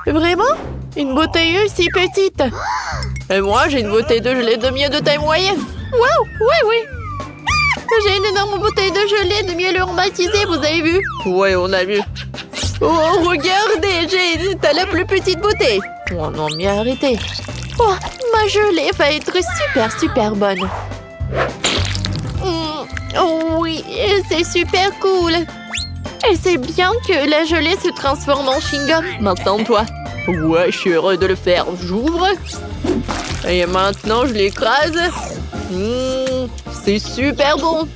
Vraiment? Une bouteille aussi petite? Et moi, j'ai une bouteille de gelée de miel de taille moyenne. Waouh! Oui, oui! J'ai une énorme bouteille de gelée de miel aromatisé, vous avez vu? Ouais, on a vu. Oh, regardez, t'as la plus petite bouteille. Oh non, mais arrêtez. Oh, ma gelée va être super bonne. Oh oui, c'est super cool. Et c'est bien que la gelée se transforme en chewing-gum. Maintenant, toi. Ouais, je suis heureux de le faire. J'ouvre. Et maintenant, je l'écrase. C'est super bon.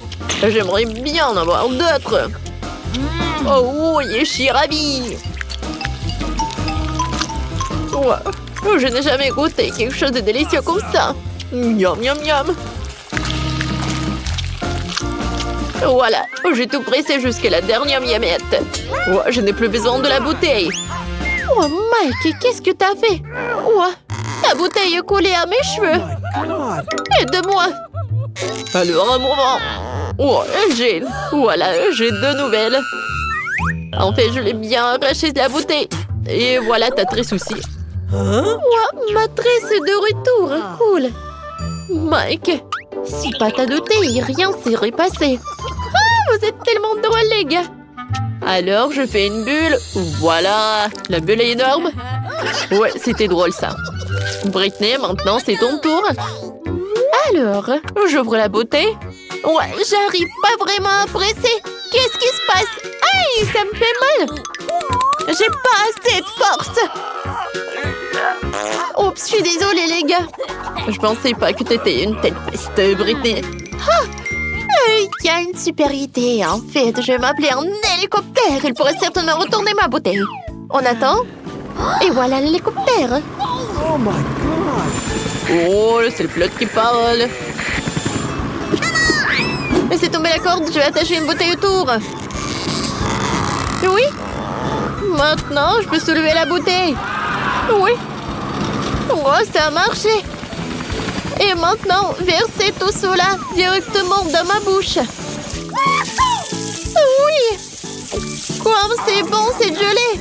J'aimerais bien en avoir d'autres. Oh oui, je suis ravie. Wow. Je n'ai jamais goûté quelque chose de délicieux comme ça. Miam, miam, miam. Voilà, j'ai tout pressé jusqu'à la dernière miamette. Je n'ai plus besoin de la bouteille. Oh, Mike, qu'est-ce que t'as fait? La bouteille est collée à mes cheveux. Aide-moi. Alors, un moment. Voilà, j'ai deux nouvelles. En fait, je l'ai bien arraché de la bouteille. Et voilà ta tresse aussi. Ma tresse est de retour. Cool. Mike, si pas t'as douté, rien s'est passé. Vous êtes tellement drôles, les gars. Alors, je fais une bulle. Voilà, la bulle est énorme. Ouais, c'était drôle, ça. Britney, maintenant, c'est ton tour. Alors, j'ouvre la bouteille. Ouais, j'arrive pas vraiment à presser. Qu'est-ce qui se passe? Aïe, ça me fait mal. J'ai pas assez de force. Oups, je suis désolée, les gars. Je pensais pas que t'étais une telle peste, Britney. Il y a une super idée, en fait. Je vais m'appeler un hélicoptère. Il pourrait certainement retourner ma bouteille. On attend. Et voilà l'hélicoptère. Oh my God! Oh, c'est le pilote qui parle. Laissez tomber la corde, je vais attacher une bouteille autour. Oui. Maintenant, je peux soulever la bouteille. Oui. Oh, ça a marché. Et maintenant, versez tout cela directement dans ma bouche. Oui. Comme c'est bon, cette gelée.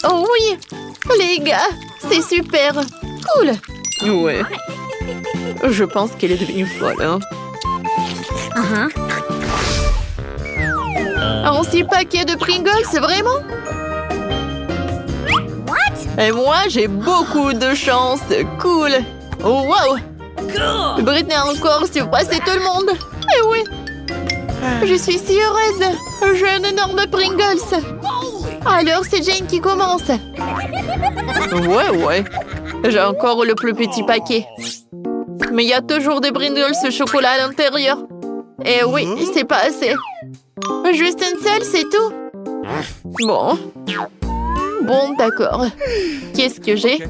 Oh oui. Les gars, c'est super. Cool. Ouais. Je pense qu'elle est devenue folle, hein. Un 6 paquets de Pringles, vraiment? Et moi, j'ai beaucoup de chance. Cool. Oh, wow. Britney a encore surpassé tout le monde. Eh oui. Je suis si heureuse. J'ai un énorme Pringles. Alors, c'est Jane qui commence. Ouais. J'ai encore le plus petit paquet. Mais il y a toujours des Pringles au chocolat à l'intérieur. Et oui, c'est pas assez. Juste une seule, c'est tout. Bon, d'accord. Qu'est-ce que j'ai?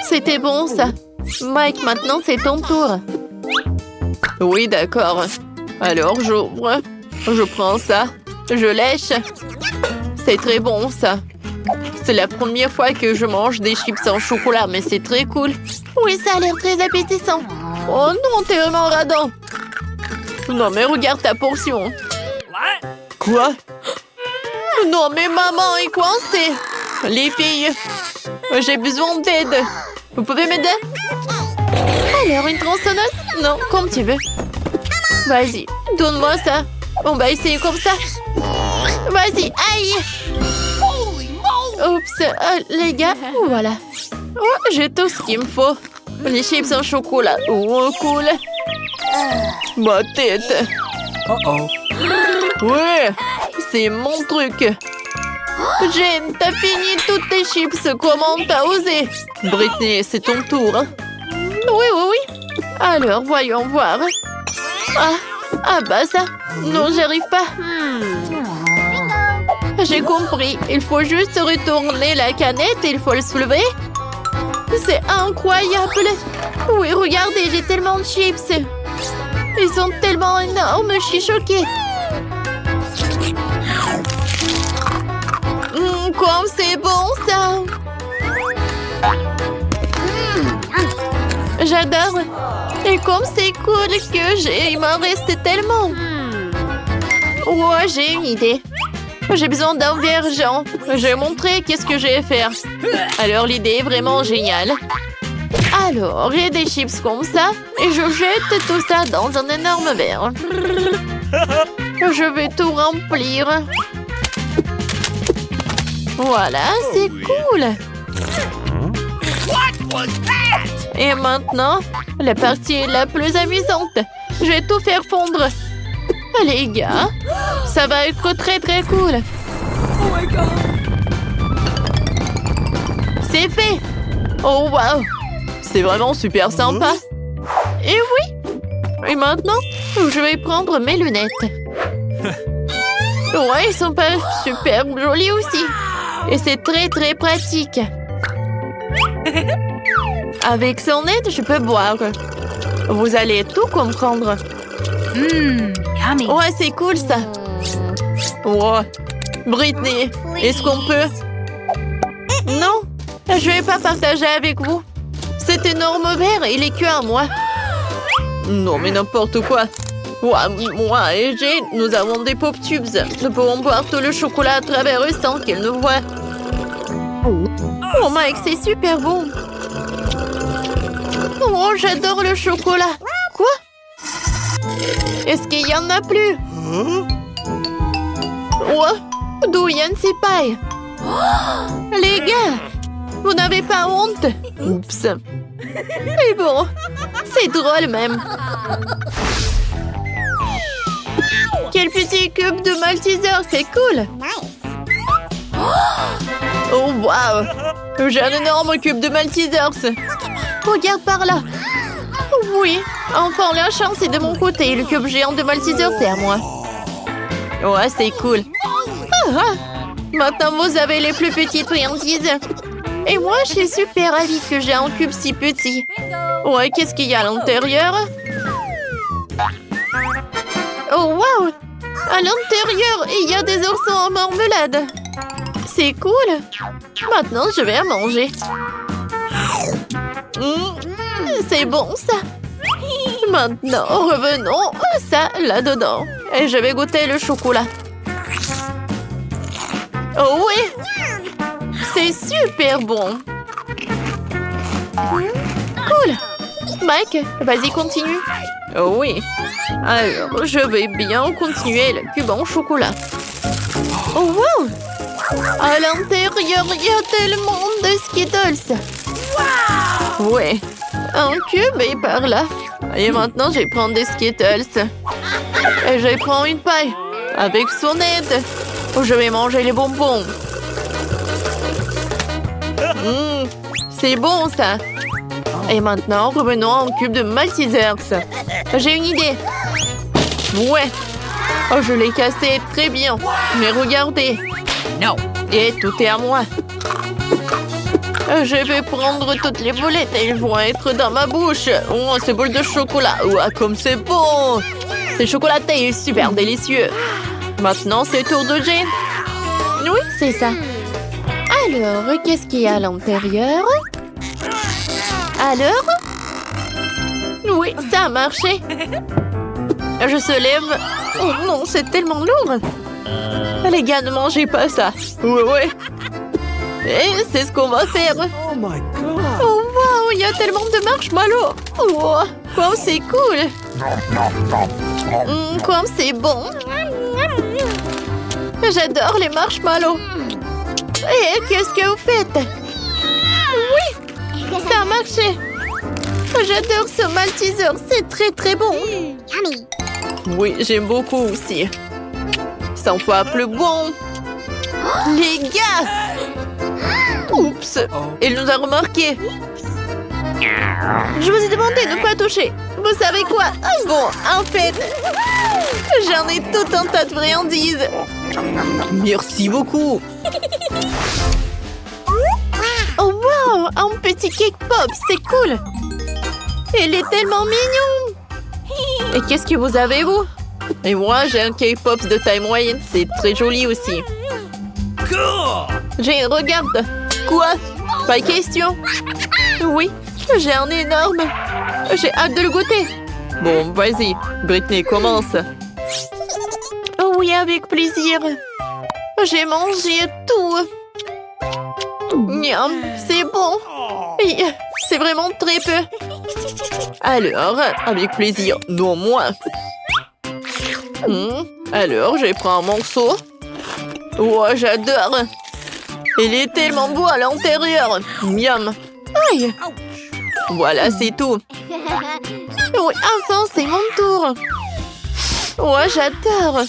C'était bon, ça. Mike, maintenant, c'est ton tour. Oui, d'accord. Alors, j'ouvre. Je prends ça. Je lèche. C'est très bon, ça. C'est la première fois que je mange des chips en chocolat, mais c'est très cool. Oui, ça a l'air très appétissant. Oh non, t'es vraiment radin. Non, mais regarde ta portion. Quoi? Non, mais maman est coincée. Les filles, j'ai besoin d'aide. Vous pouvez m'aider? Alors, une tronçonneuse? Non, comme tu veux. Vas-y, donne-moi ça. On va essayer comme ça. Vas-y, aïe! Oups, les gars, voilà. Oh, j'ai tout ce qu'il me faut. Les chips en chocolat. Oh, cool. Ma tête. Ouais, c'est mon truc. Jane, t'as fini toutes tes chips. Comment t'as osé? Britney, c'est ton tour. Oui. Alors, voyons voir. Ah bah ça. Non, j'y arrive pas. J'ai compris. Il faut juste retourner la canette et il faut le soulever. C'est incroyable. Oui, regardez, j'ai tellement de chips. Ils sont tellement énormes, je suis choquée. Comme c'est bon, ça. J'adore. Et comme c'est cool que il m'en reste tellement. Ouais, j'ai une idée. J'ai besoin d'un vergent. Je vais montrer qu'est-ce que je vais faire. Alors, l'idée est vraiment géniale. Alors, j'ai des chips comme ça. Et je jette tout ça dans un énorme verre. Je vais tout remplir. Voilà, c'est cool. Et maintenant, la partie la plus amusante. Je vais tout faire fondre. Les gars, ça va être très très cool. Oh my god. C'est fait. Oh wow. C'est vraiment super sympa. Et oui. Et maintenant, je vais prendre mes lunettes. Ouais, ils sont pas super jolis aussi. Et c'est très très pratique. Avec son aide, je peux boire. Vous allez tout comprendre. Yummy. Ouais, c'est cool ça. Ouais. Britney, est-ce qu'on peut... Non, je vais pas partager avec vous. Cet énorme verre, il est que à moi. Non, mais n'importe quoi. Ouais, moi et Jane, nous avons des pop tubes. Nous pouvons boire tout le chocolat à travers eux sans qu'elle nous voie. Oh Mike, c'est super bon. Oh, j'adore le chocolat. Quoi? Est-ce qu'il y en a plus? Ouais, d'où viennent ces pailles? Les gars, vous n'avez pas honte? Oups. Mais bon, c'est drôle même. Quel petit cube de Malteser, c'est cool. Oh wow, j'ai un énorme cube de Maltesers. Regarde par là. Oui, enfin la chance est de mon côté. Le cube géant de Maltesers, c'est à moi. Ouais, c'est cool. Maintenant, vous avez les plus petites friandises. Et moi, je suis super ravie que j'ai un cube si petit. Ouais, qu'est-ce qu'il y a à l'intérieur? Oh, wow! À l'intérieur, il y a des oursons en marmelade. C'est cool. Maintenant, je vais à manger. C'est bon, ça. Maintenant, revenons à ça, là-dedans. Et je vais goûter le chocolat. Oh oui! C'est super bon. Cool. Mike, vas-y, continue. Oh oui. Alors, je vais bien continuer le cube en chocolat. Oh wow! À l'intérieur, il y a tellement de Skittles. Ouais. Un cube est par là. Et maintenant, je vais prendre des Skittles. Et je vais prendre une paille. Avec son aide. Je vais manger les bonbons. C'est bon, ça. Et maintenant, revenons à un cube de Maltesers. J'ai une idée. Ouais. Oh, je l'ai cassé très bien. Mais regardez. No. Et tout est à moi. Je vais prendre toutes les boulettes et elles vont être dans ma bouche. Oh, ces boules de chocolat. Ouah, comme c'est bon. C'est chocolaté et super délicieux. Maintenant, c'est tour de Jane. Oui, c'est ça. Alors, qu'est-ce qu'il y a à l'intérieur? Alors? Oui, ça a marché. Je se lève. Oh non, c'est tellement lourd. Les gars, ne mangez pas ça. Ouais. Et c'est ce qu'on va faire. Oh my god. Oh wow, il y a tellement de marshmallows. Wow, wow, c'est cool. Comme c'est bon. J'adore les marshmallows. Et qu'est-ce que vous faites? Oui, ça a marché. J'adore ce Malteser, c'est très très bon. Oui, j'aime beaucoup aussi. 100 fois plus bon. Les gars! Oups! Il nous a remarqué. Je vous ai demandé de ne pas toucher. Vous savez quoi? Bon, en fait, j'en ai tout un tas de friandises. Merci beaucoup. Oh wow! Un petit cake pop, c'est cool. Il est tellement mignon. Et qu'est-ce que vous avez, vous? Et moi, j'ai un cake pop de taille moyenne. C'est très joli aussi. J'ai regarde. Quoi? Pas question. Oui, j'ai un énorme. J'ai hâte de le goûter. Bon, vas-y. Britney, commence. Oh oui, avec plaisir. J'ai mangé tout. Miam, c'est bon. Oui, c'est vraiment très peu. Alors, avec plaisir, non moins. Alors, je prends un morceau. Oh, j'adore. Il est tellement beau à l'intérieur. Miam. Aïe. Voilà, c'est tout. Oui, enfin, c'est mon tour. Oh, j'adore.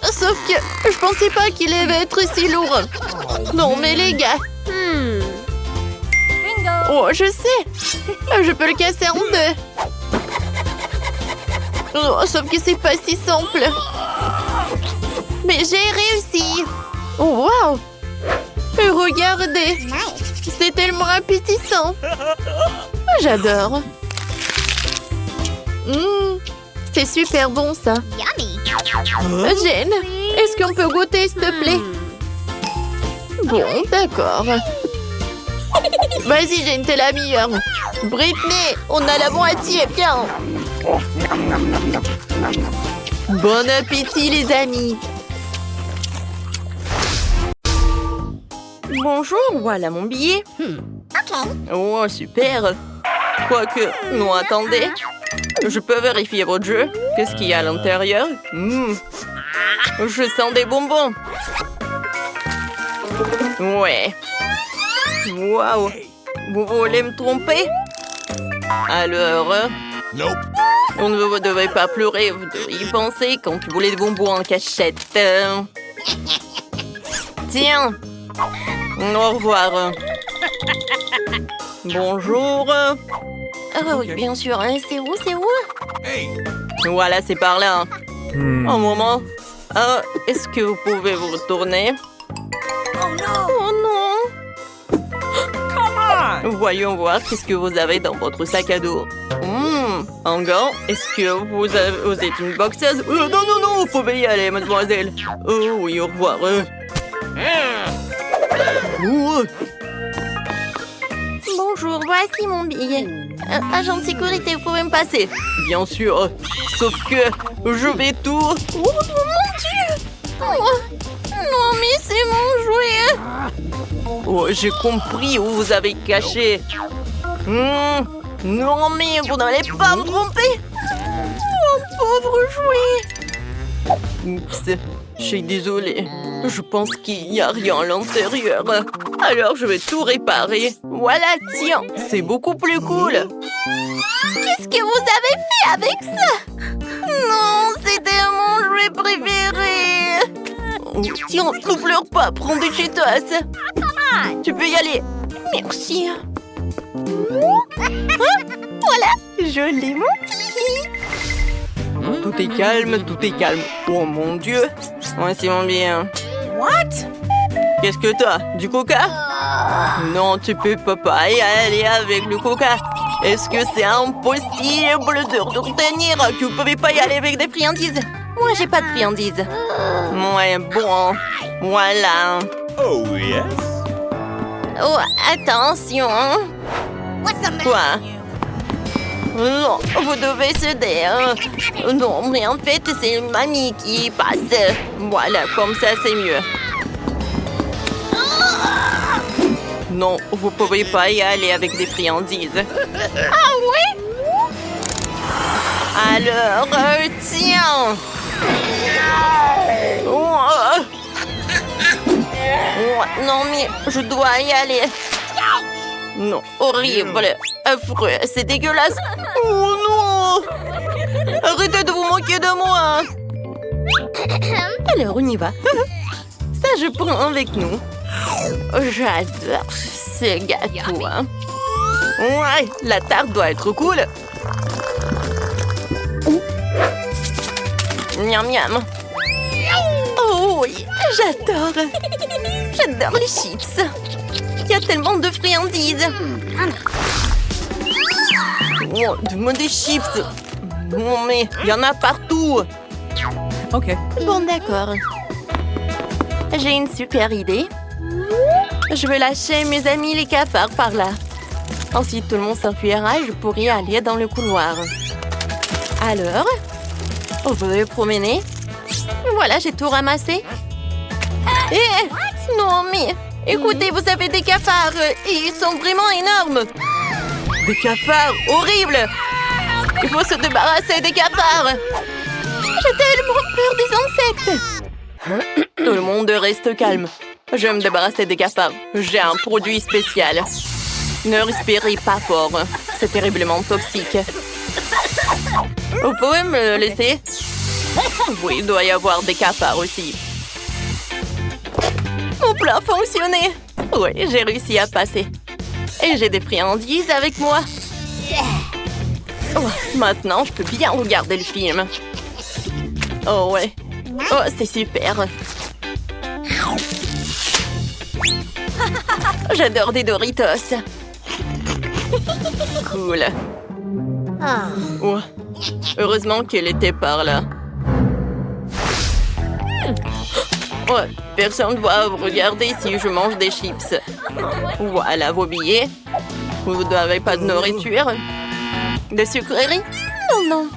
Sauf que je pensais pas qu'il allait être si lourd. Non, mais les gars. Oh, je sais. Je peux le casser en deux. Oh, sauf que c'est pas si simple. Mais j'ai réussi. Oh, wow. Regardez. C'est tellement appétissant. J'adore. C'est super bon, ça. Jane, est-ce qu'on peut goûter, s'il te plaît? Bon, d'accord. Vas-y, Jane, t'es la meilleure. Britney, on a la moitié, viens. Bon appétit, les amis. Bonjour, voilà mon billet. Oh, super. Quoique, non, attendez. Je peux vérifier votre jeu? Qu'est-ce qu'il y a à l'intérieur? Je sens des bonbons. Ouais. Waouh. Vous voulez me tromper? Alors... Nope. On ne vous devez pas pleurer. Vous devriez y penser quand tu voulais des bonbons en cachette. Tiens. Au revoir. Bonjour. Ah oui, bien sûr. C'est où? Hey. Voilà, c'est par là. Un moment. Est-ce que vous pouvez vous retourner? Oh non. Voyons voir qu'est-ce que vous avez dans votre sac à dos. Un gant. Est-ce que vous êtes une boxeuse? Non, vous pouvez y aller, mademoiselle. Oh oui, au revoir. Bonjour, voici mon billet. Agent de sécurité, vous pouvez me passer? Bien sûr, sauf que je vais tout... Oh mon Dieu! Non, mais c'est mon jouet! Oh, j'ai compris où vous avez caché. Non, mais vous n'allez pas me tromper! Mon pauvre jouet! Oups, je suis désolée. Je pense qu'il n'y a rien à l'intérieur. Alors, je vais tout réparer. Voilà, tiens, c'est beaucoup plus cool. Qu'est-ce que vous avez fait avec ça? Non, c'était mon jouet préféré. Oh, tiens, ne pleure pas, prends des Cheetos. Tu peux y aller. Merci. Voilà, je l'ai monté. Tout est calme, tout est calme. Oh mon Dieu. Ouais, c'est mon bien. What? Qu'est-ce que t'as? Du coca? Non, tu peux pas y aller avec le coca. Est-ce que c'est impossible de retenir que vous pouvez pas y aller avec des friandises? Moi, j'ai pas de friandises. Ouais, bon. Voilà. Oh, yes. Oh, attention. Quoi? Non, vous devez céder. Non, mais en fait, c'est mamie qui passe. Voilà, comme ça, c'est mieux. Non, vous pouvez pas y aller avec des friandises. Ah oui? Alors, tiens. Non, mais je dois y aller. Non, horrible, affreux, c'est dégueulasse. Oh non! Arrêtez de vous moquer de moi. Alors, on y va. Ça, je prends avec nous. J'adore ce gâteau. Ouais, la tarte doit être cool. Miam, miam. Oh oui, j'adore. J'adore les chips. Il y a tellement de friandises. Oh, donne-moi des chips. Non, mais il y en a partout. Ok. Bon, d'accord. J'ai une super idée. Je vais lâcher mes amis les cafards par là. Ensuite, tout le monde s'enfuira et je pourrai aller dans le couloir. Alors, vous pouvez promener. Voilà, j'ai tout ramassé. Non, mais écoutez, vous avez des cafards et ils sont vraiment énormes. Des cafards horribles. Il faut se débarrasser des cafards. J'ai tellement peur des insectes. Tout le monde reste calme. Je vais me débarrasser des cafards. J'ai un produit spécial. Ne respirez pas fort. C'est terriblement toxique. Vous pouvez me le laisser? Oui, il doit y avoir des cafards aussi. Mon plan fonctionnait. Oui, j'ai réussi à passer. Et j'ai des friandises avec moi. Oh, maintenant, je peux bien regarder le film. Oh ouais. Oh, c'est super. J'adore des Doritos. Cool. Oh, heureusement qu'elle était par là. Oh, personne ne doit regarder si je mange des chips. Voilà vos billets. Vous n'avez pas de nourriture? De sucreries? Non, non.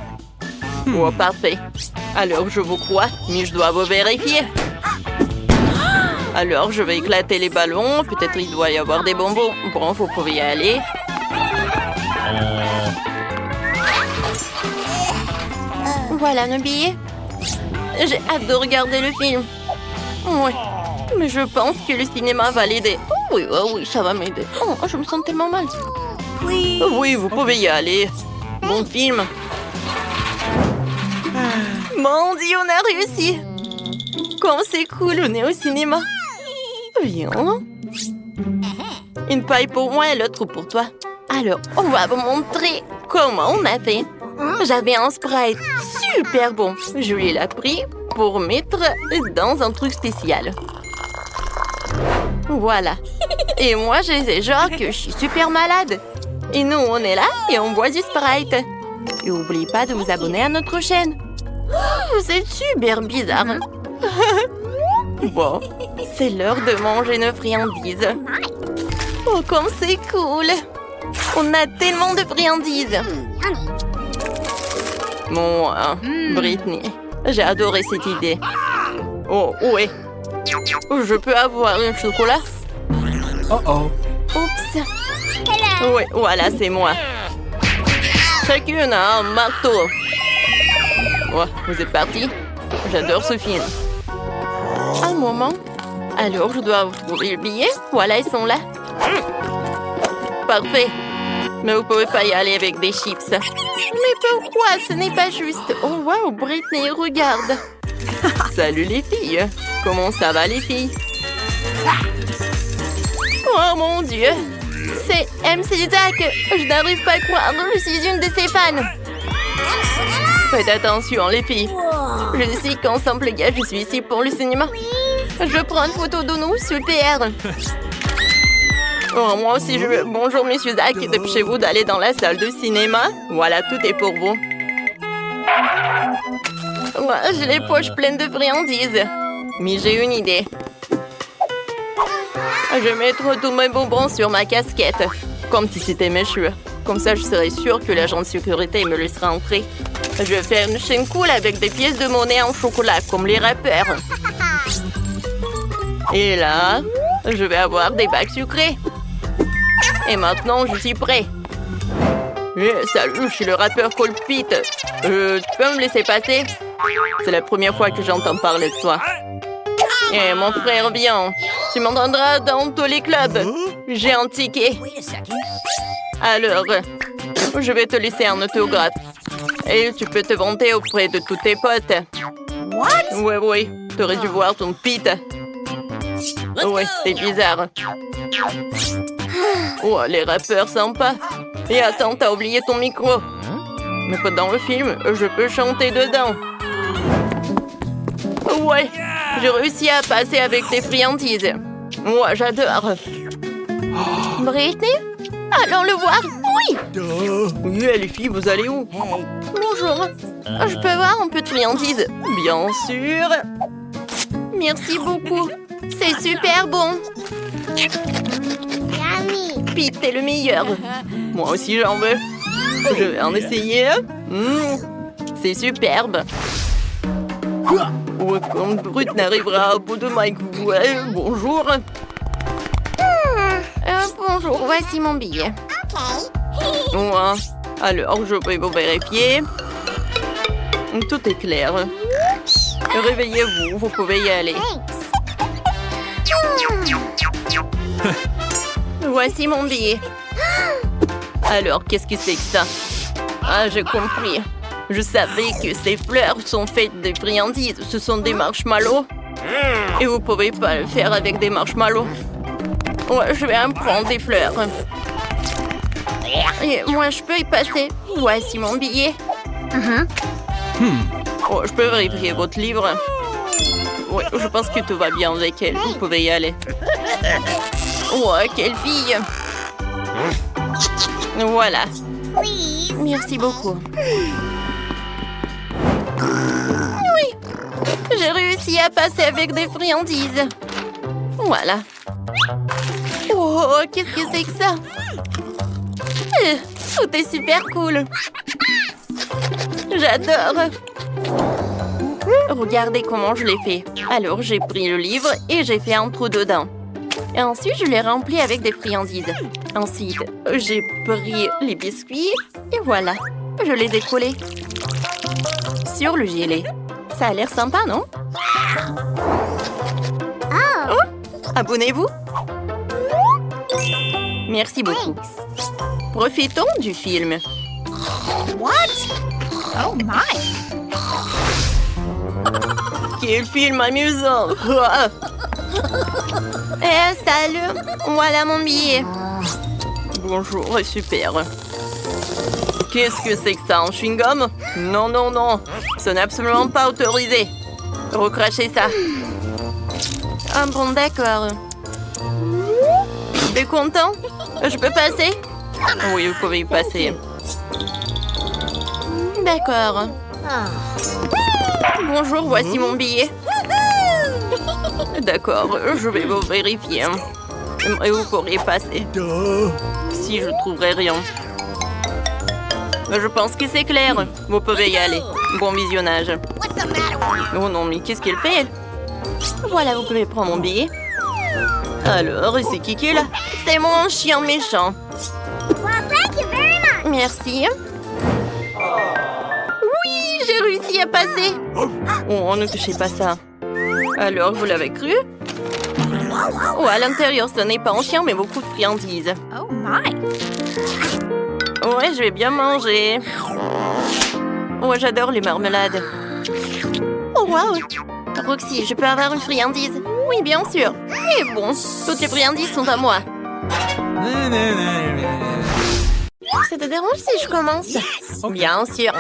Oh, parfait. Alors, je vous crois, mais je dois vous vérifier. Alors, je vais éclater les ballons. Peut-être il doit y avoir des bonbons. Bon, vous pouvez y aller. Voilà nos billets. J'ai hâte de regarder le film. Oui, mais je pense que le cinéma va l'aider. Oh oui, ça va m'aider. Oh, je me sens tellement mal. Oui, vous pouvez y aller. Bon film. Mon Dieu, on a réussi. Quand c'est cool, on est au cinéma. Viens. Une paille pour moi et l'autre pour toi. Alors, on va vous montrer comment on a fait. J'avais un Sprite super bon. Je lui l'ai pris pour mettre dans un truc spécial. Voilà. Et moi, je sais genre que je suis super malade. Et nous, on est là et on boit du Sprite. Et n'oubliez pas de vous abonner à notre chaîne. Vous êtes super bizarre. Bon, c'est l'heure de manger nos friandises. Oh, comme c'est cool. On a tellement de friandises. Moi, Britney, j'ai adoré cette idée. Oh, ouais. Je peux avoir un chocolat? Uh-oh. Oups. Oui, voilà, c'est moi. Chacune a un marteau. Ouais, vous êtes partis? J'adore ce film. Un moment. Alors, je dois trouver le billet. Voilà, ils sont là. Parfait. Mais vous pouvez pas y aller avec des chips. Mais pourquoi? Ce n'est pas juste. Oh, wow, Britney, regarde. Salut les filles. Comment ça va les filles? Oh mon Dieu. C'est MC Zach. Je n'arrive pas à croire. Je suis une de ses fans. Faites attention les filles. Je suis qu'ensemble les gars, je suis ici pour le cinéma. Je prends une photo de nous, super. Oh, moi aussi je veux. Bonjour monsieur Zach, dépêchez-vous d'aller dans la salle de cinéma. Voilà, tout est pour vous. Ouais, j'ai les poches pleines de friandises. Mais j'ai une idée. Je vais mettre tous mes bonbons sur ma casquette. Comme si c'était mes cheveux. Comme ça, je serai sûre que l'agent de sécurité me laissera entrer. Je vais faire une chaîne cool avec des pièces de monnaie en chocolat, comme les rappeurs. Et là, je vais avoir des bacs sucrés. Et maintenant, je suis prêt. Salut, je suis le rappeur Colpit. Tu peux me laisser passer? C'est la première fois que j'entends parler de toi. Et mon frère, viens. Tu m'entendras dans tous les clubs. J'ai un ticket. Alors, je vais te laisser un autographe. Et tu peux te vanter auprès de tous tes potes. Oui. T'aurais dû voir ton pit. Ouais, c'est bizarre. Oh, les rappeurs sympas. Et attends, t'as oublié ton micro. Mais pas dans le film, je peux chanter dedans. Ouais, j'ai réussi à passer avec tes friandises. Moi, j'adore. Britney? Allons le voir. Oui. Oui, les filles, vous allez où? Bonjour. Je peux avoir un peu de friandises? Bien sûr. Merci beaucoup. C'est super bon. Pete, t'es le meilleur. Moi aussi, j'en veux. Je vais en essayer. C'est superbe. Quand Brut n'arrivera au bout de Mike. Ouais, bonjour. Bonjour, voici mon billet. Ouais. Alors, je vais vous vérifier. Tout est clair. Réveillez-vous, vous pouvez y aller. Voici mon billet. Alors, qu'est-ce que c'est que ça? Ah, j'ai compris. Je savais que ces fleurs sont faites de friandises. Ce sont des marshmallows. Et vous pouvez pas le faire avec des marshmallows. Ouais, je vais en prendre des fleurs. Et moi, je peux y passer. Voici mon billet. Oh, je peux vérifier votre livre. Ouais, je pense que tout va bien avec elle. Vous pouvez y aller. Ouais, quelle fille. Voilà. Merci beaucoup. Oui, j'ai réussi à passer avec des friandises. Voilà. Oh, qu'est-ce que c'est que ça? Tout est super cool. J'adore. Regardez comment je l'ai fait. Alors, j'ai pris le livre et j'ai fait un trou dedans. Et ensuite, je l'ai rempli avec des friandises. Ensuite, j'ai pris les biscuits et voilà. Je les ai collés sur le gilet. Ça a l'air sympa, non? Oh, abonnez-vous. Merci beaucoup. Profitons du film. What? Oh my! Quel film amusant! Salut! Voilà mon billet. Bonjour, super. Qu'est-ce que c'est que ça, un chewing-gum? Non, non, non. Ce n'est absolument pas autorisé. Recrachez ça. Ah bon, d'accord. T'es content? Je peux passer? Oui, vous pouvez y passer. D'accord. Bonjour, voici mon billet. D'accord, je vais vous vérifier. Et vous pourriez passer. Si je trouverai rien. Je pense que c'est clair. Vous pouvez y aller. Bon visionnage. Oh non, mais qu'est-ce qu'elle fait? Voilà, vous pouvez prendre mon billet. Alors, c'est qui est là? C'est mon chien méchant. Merci. Oui, j'ai réussi à passer. Oh, ne touchez pas ça. Alors, vous l'avez cru? Oh, à l'intérieur, ce n'est pas un chien, mais beaucoup de friandises. Oh my! Ouais, je vais bien manger. Ouais, j'adore les marmelades. Oh, waouh! Roxy, je peux avoir une friandise? Oui, bien sûr. Et bon, toutes les friandises sont à moi. Ça te dérange si je commence? Bien sûr.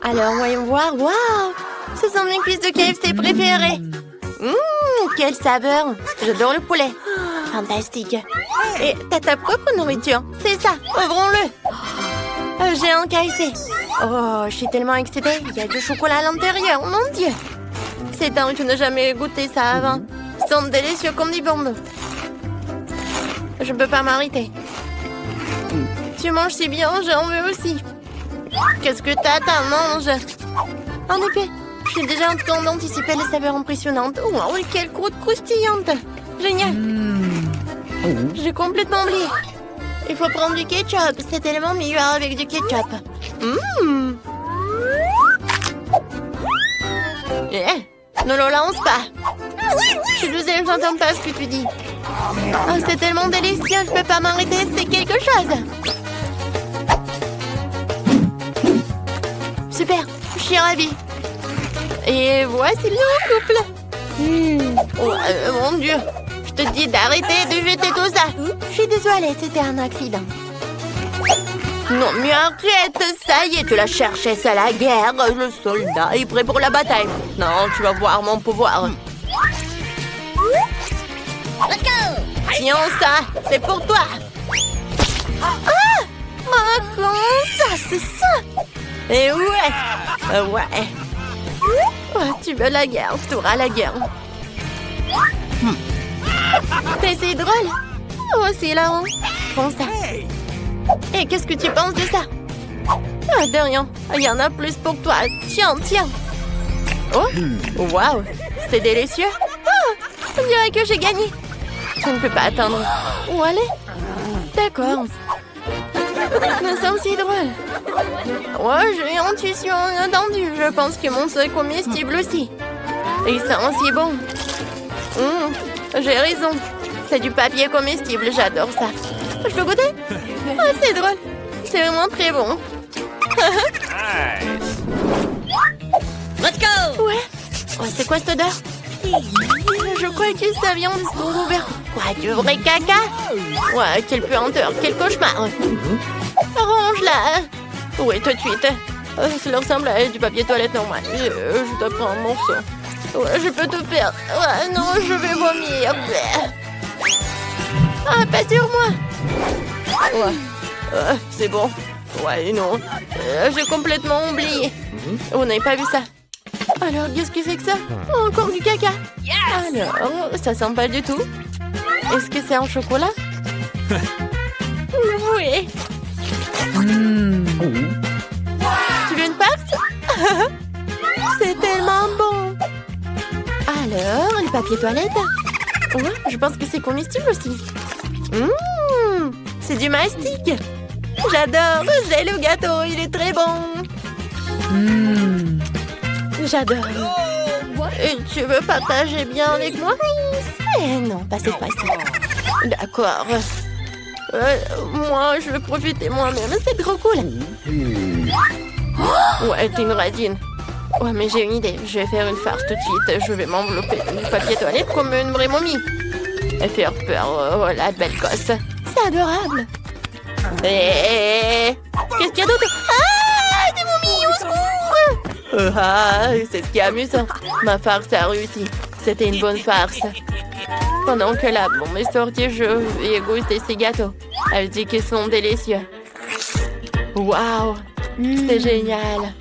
Alors, voyons voir. Waouh! Ce sont mes cuisses de KFC préférées. Quelle saveur! J'adore le poulet. Fantastique. Et t'as ta propre nourriture. C'est ça, ouvrons-le. J'ai un KFC. Oh, je suis tellement excitée. Il y a du chocolat à l'intérieur, mon Dieu. C'est dingue, je n'ai jamais goûté ça avant. Ils sont délicieux comme des bonbons. Je ne peux pas m'arrêter. Tu manges si bien, j'en veux aussi. Qu'est-ce que t'as mange? En effet, je suis déjà en train d'anticiper les saveurs impressionnantes. Oh, quelle croûte croustillante. Génial. J'ai complètement oublié. Il faut prendre du ketchup. C'est tellement meilleur avec du ketchup. Ne le lance pas. Je suis désolée, je n'entends pas ce que tu dis. Oh, c'est tellement délicieux, je ne peux pas m'arrêter. C'est quelque chose. Super, je suis ravie. Et voici le couple. Oh, mon Dieu. Je te dis d'arrêter de jeter tout ça. Je suis désolée, c'était un accident. Non, mais arrête, ça y est, tu l'as cherché, c'est la guerre. Le soldat est prêt pour la bataille. Non, tu vas voir mon pouvoir. Tiens ça, c'est pour toi. Ah! Oh, comment ça, c'est ça? Et ouais, ouais. Oh, tu veux la guerre, tu auras la guerre. C'est drôle. Oh, c'est hilarant. Prends ça. Et qu'est-ce que tu penses de ça? Ah, de rien. Il y en a plus pour toi. Tiens, tiens. Oh, waouh, c'est délicieux. Oh, on dirait que j'ai gagné. Je ne peux pas attendre. Où aller? D'accord. Mais c'est aussi drôle. Ouais, j'ai une intuition inattendue. Je pense que mon seul est comestible aussi. Et c'est aussi bon. J'ai raison. C'est du papier comestible, j'adore ça. Je peux goûter? Oh, c'est drôle. C'est vraiment très bon. Let's go! Ouais. Oh, c'est quoi cette odeur? Je crois que ça vient du stylo ouvert. Quoi, du vrai caca? Ouais, quelle puanteur, quel cauchemar. Range-la. Oui, tout de suite. Cela ressemble à du papier toilette normal. Je dois prendre un morceau. Ouais, je peux tout perdre. Ouais, non, je vais vomir. Ah, pas sur moi. Ouais, c'est bon. Ouais, non. J'ai complètement oublié. On n'avait pas vu ça. Alors, qu'est-ce que c'est que ça? Encore du caca. Alors, ça sent pas du tout. Est-ce que c'est en chocolat? Oui. Tu veux une part? C'est tellement bon. Alors, le papier toilette? Ouais, je pense que c'est comestible aussi. C'est du mastic. J'adore. J'ai le gâteau, il est très bon. J'adore. Et tu veux partager bien avec moi? Eh non, pas cette fois-ci. D'accord. Moi, je veux profiter moi-même. C'est trop cool. Ouais, t'es une radine. Ouais, mais j'ai une idée. Je vais faire une farce tout de suite. Je vais m'envelopper du papier toilette comme une vraie momie. Et faire peur. Oh, la belle gosse. C'est adorable. Et... qu'est-ce qu'il y a d'autre? Ah, des momies, au secours! Ah, c'est ce qui est amusant. Ma farce a réussi. C'était une bonne farce. Pendant que la bombe est sortie, je vais goûter ces gâteaux. Elle dit qu'ils sont délicieux. Waouh! C'est génial.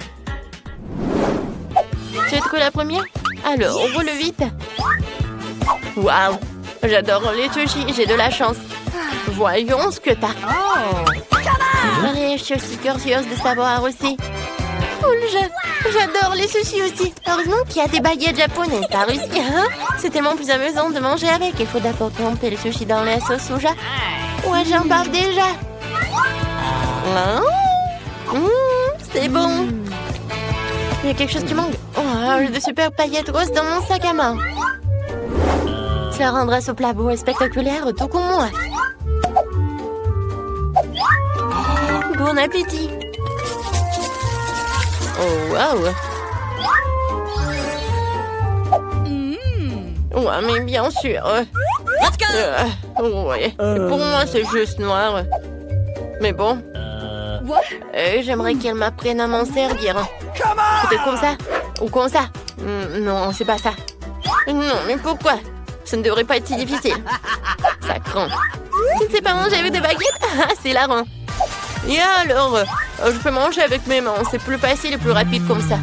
Tu es trop la première? Alors, roule vite. Waouh! J'adore les sushis, j'ai de la chance. Voyons ce que t'as. Allez, je suis aussi curieuse de savoir aussi. Cool, j'adore les sushis aussi. Heureusement qu'il y a des baguettes japonaises par ici, hein? C'est tellement plus amusant de manger avec. Il faut d'abord tremper les sushis dans la sauce soja. Ouais, j'en parle déjà. C'est bon. Il y a quelque chose qui manque. Oh, j'ai de super paillettes roses dans mon sac à main. Ça rendra ce plat beau et spectaculaire, tout comme moi. Bon appétit. Oh, waouh. Ouais, mais bien sûr. Let's go! Ouais. Pour moi, c'est juste noir. Mais bon. J'aimerais qu'elle m'apprenne à m'en servir. Peut-être comme ça. Ou comme ça. Non, c'est pas ça. Non, mais pourquoi? Ça ne devrait pas être si difficile. Ça craint. Tu ne sais pas manger avec des baguettes? Ah, c'est larrant. Et alors, je peux manger avec mes mains. C'est plus facile et plus rapide comme ça.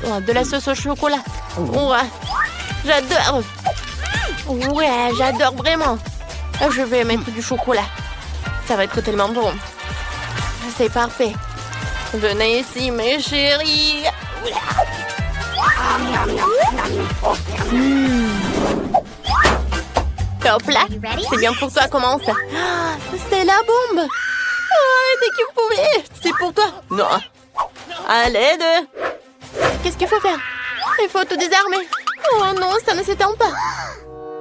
Oh, de la sauce au chocolat. Ouais, j'adore. Ouais, j'adore vraiment. Je vais mettre du chocolat. Ça va être tellement bon. C'est parfait. Venez ici, mes chéris. Hop là. C'est bien pour toi, commence. C'est la bombe. Dès que vous pouvez. C'est pour toi. Non. À l'aide. Qu'est-ce qu'il faut faire? Il faut tout désarmer. Oh non, ça ne s'étend pas.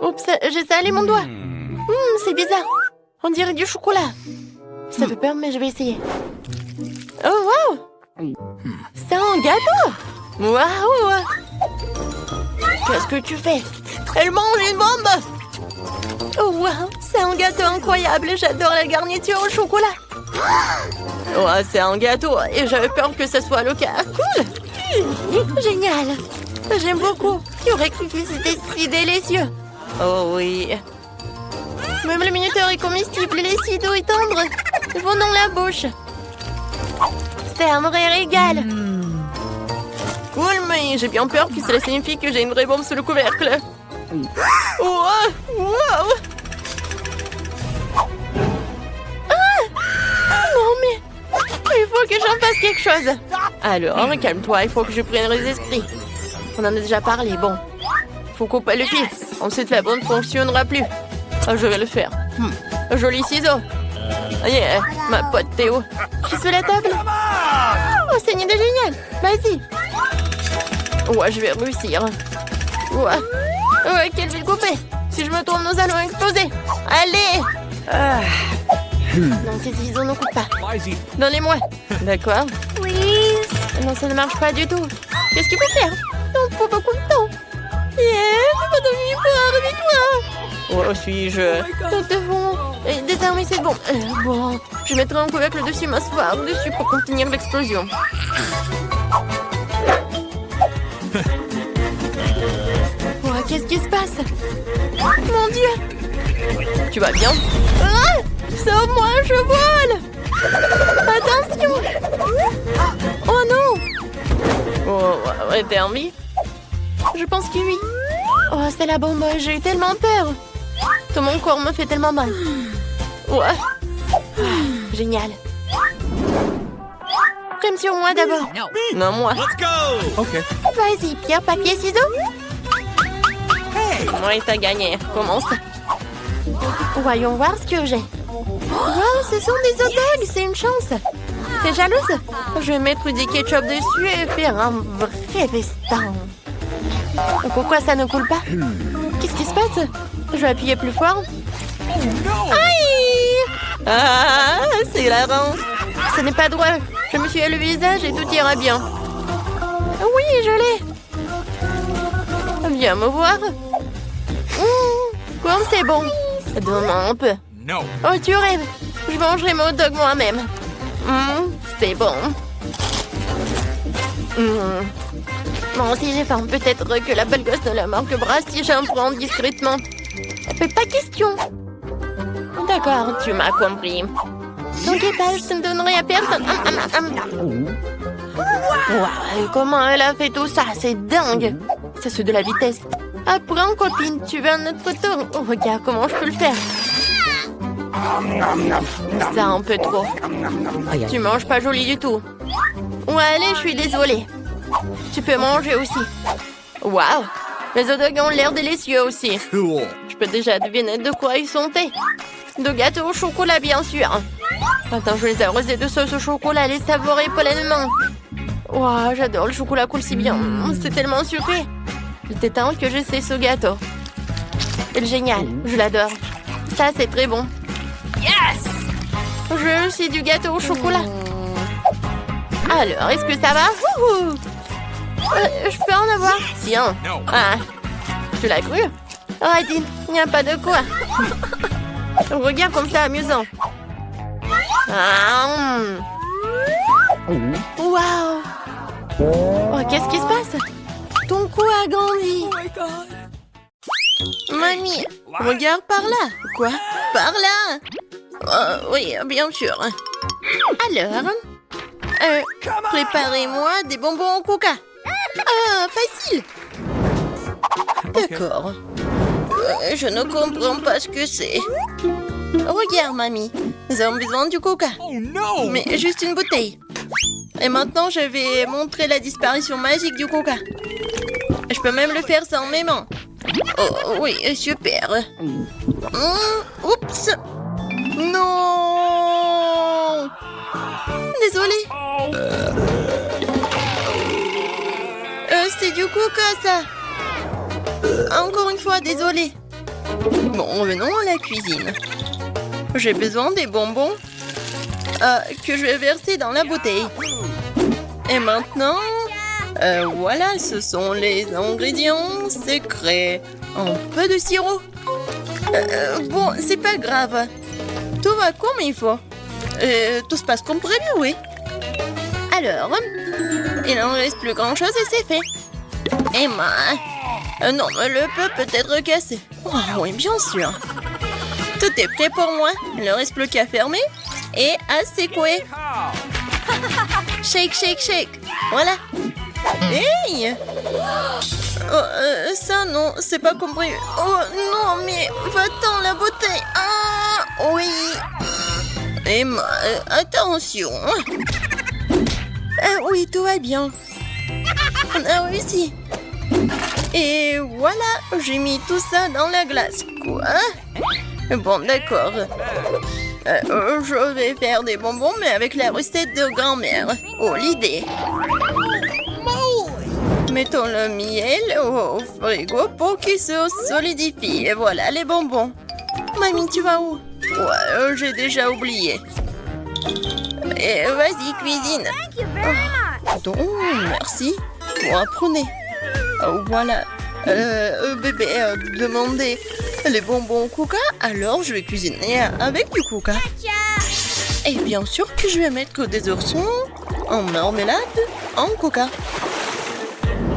Oups, j'ai salé mon doigt. C'est bizarre. On dirait du chocolat. Ça fait peur, mais je vais essayer. Oh, waouh! C'est un gâteau! Waouh! Qu'est-ce que tu fais? Elle mange une bombe! Oh, waouh! C'est un gâteau incroyable. J'adore la garniture au chocolat. Ouais, c'est un gâteau et j'avais peur que ça soit le cas. Cool! Génial! J'aime beaucoup. Qui aurait cru que c'était si délicieux? Oh oui. Même le minuteur est comestible et les si doux et tendres vont dans la bouche. C'est un vrai régal. Cool, mais j'ai bien peur que cela signifie que j'ai une vraie bombe sous le couvercle. Wow! Wow! Non, mais il faut que j'en fasse quelque chose. Alors, calme-toi, il faut que je prenne les esprits. On en a déjà parlé, bon. Faut couper le fil. Ensuite, la bande ne fonctionnera plus. Ah, je vais le faire. Joli ciseau. Yeah, ma pote Théo. Je suis sur la table. Oh, c'est une idée géniale. Vas-y. Ouais, je vais réussir. Ouais, quelle ville couper. Si je me tourne, nous allons exploser. Allez. Non, ces ciseaux ne coupent pas. Donnez-moi. D'accord. Non, ça ne marche pas du tout. Qu'est-ce qu'il faut faire? Non, faut beaucoup de temps. Yeah, pas de victoire, victoire. Oh, suis-je? Nous devons désarmer cette bombe. Bon, je mettrai un couvercle dessus, m'asseoir dessus pour contenir l'explosion. Oh, qu'est-ce qui se passe? Mon Dieu! Tu vas bien? Ah! Sauve-moi, je vole! Attention! Oh non! Oh, ouais, t'es envie? Je pense que oui. Oh, c'est la bombe, j'ai eu tellement peur. Tout mon corps me fait tellement mal. Ouais. Génial. Prime sur moi d'abord. Non, moi. Let's go! OK. Vas-y, pierre, papier, ciseaux. Ouais, t'as gagné. Commence. Voyons voir ce que j'ai. Wow, ce sont des hot dogs, c'est une chance. T'es jalouse? Je vais mettre du ketchup dessus et faire un vrai festin. Pourquoi ça ne coule pas? Qu'est-ce qui se passe? Je vais appuyer plus fort. Aïe! Ah, c'est hilarant. Ce n'est pas drôle. Je me suis à le visage et tout ira bien. Oui, je l'ai. Viens me voir. Comme c'est bon. Donne-moi un peu. No. Oh, tu rêves. Je mangerai mon hot dog moi-même. C'est bon. Bon, si j'ai faim, peut-être que la belle gosse de la marque Brasty, j'en prends discrètement. Fais pas question. D'accord, tu m'as compris. Ton étage, je te donnerai à personne. Wow, comment elle a fait tout ça? C'est dingue. Ça, c'est de la vitesse. Apprends, copine, tu veux un autre tour? Oh, regarde comment je peux le faire. Ça, un peu trop. Tu manges pas joli du tout. Ouais, allez, je suis désolée. Tu peux manger aussi. Waouh! Les hot dogs ont l'air délicieux aussi. Cool. Je peux déjà deviner de quoi ils sont faits. De gâteaux au chocolat, bien sûr. Attends, je les ai arrosés de sauce au chocolat, les savourer pleinement. Waouh, j'adore le chocolat coule si bien. C'est tellement sucré. Il était temps que j'essaie ce gâteau. C'est génial, je l'adore. Ça, c'est très bon. Yes! Je veux aussi du gâteau au chocolat. Alors, est-ce que ça va? Je peux en avoir? Tiens. Ah, tu l'as cru? Radine, il n'y a pas de quoi. Regarde comme c'est amusant. Waouh! Oh, qu'est-ce qui se passe? Ton cou a grandi. Mamie, regarde par là. Quoi? Par là? Oui, bien sûr. Alors, préparez-moi des bonbons au coca. Ah, facile. D'accord. Je ne comprends pas ce que c'est. Regarde, mamie. Nous avons besoin du coca. Oh no! Mais juste une bouteille. Et maintenant, je vais montrer la disparition magique du coca. Je peux même le faire sans mes mains. Oh, oui, super. Oups. Non. Désolée. C'est du coca, ça. Encore une fois, désolée. Bon, revenons à la cuisine. J'ai besoin des bonbons que je vais verser dans la bouteille. Et maintenant, voilà, ce sont les ingrédients secrets. Un peu de sirop. Bon, c'est pas grave. Tout va comme il faut. Tout se passe comme prévu, oui. Alors, il n'en reste plus grand-chose et c'est fait. Emma, non, le peu peut être cassé. Oh, oui, bien sûr. Tout est prêt pour moi. Il ne reste plus qu'à fermer et à secouer. Shake, shake, shake. Voilà. Hey! Ça, non, c'est pas compris. Oh, non, mais va-t'en, la bouteille. Ah, oui. Emma, attention. Oui, tout va bien. On a réussi. Et voilà, j'ai mis tout ça dans la glace. Quoi? Bon, d'accord. Je vais faire des bonbons, mais avec la recette de grand-mère. Oh, l'idée. Mettons le miel au frigo pour qu'il se solidifie. Et voilà les bonbons. Mamie, tu vas où? Ouais, j'ai déjà oublié. Et vas-y, cuisine. Donc, merci. Bon, apprenez. Voilà. Bébé a demandé les bonbons au coca, alors je vais cuisiner avec du coca. Et bien sûr que je vais mettre des oursons en marmelade en coca.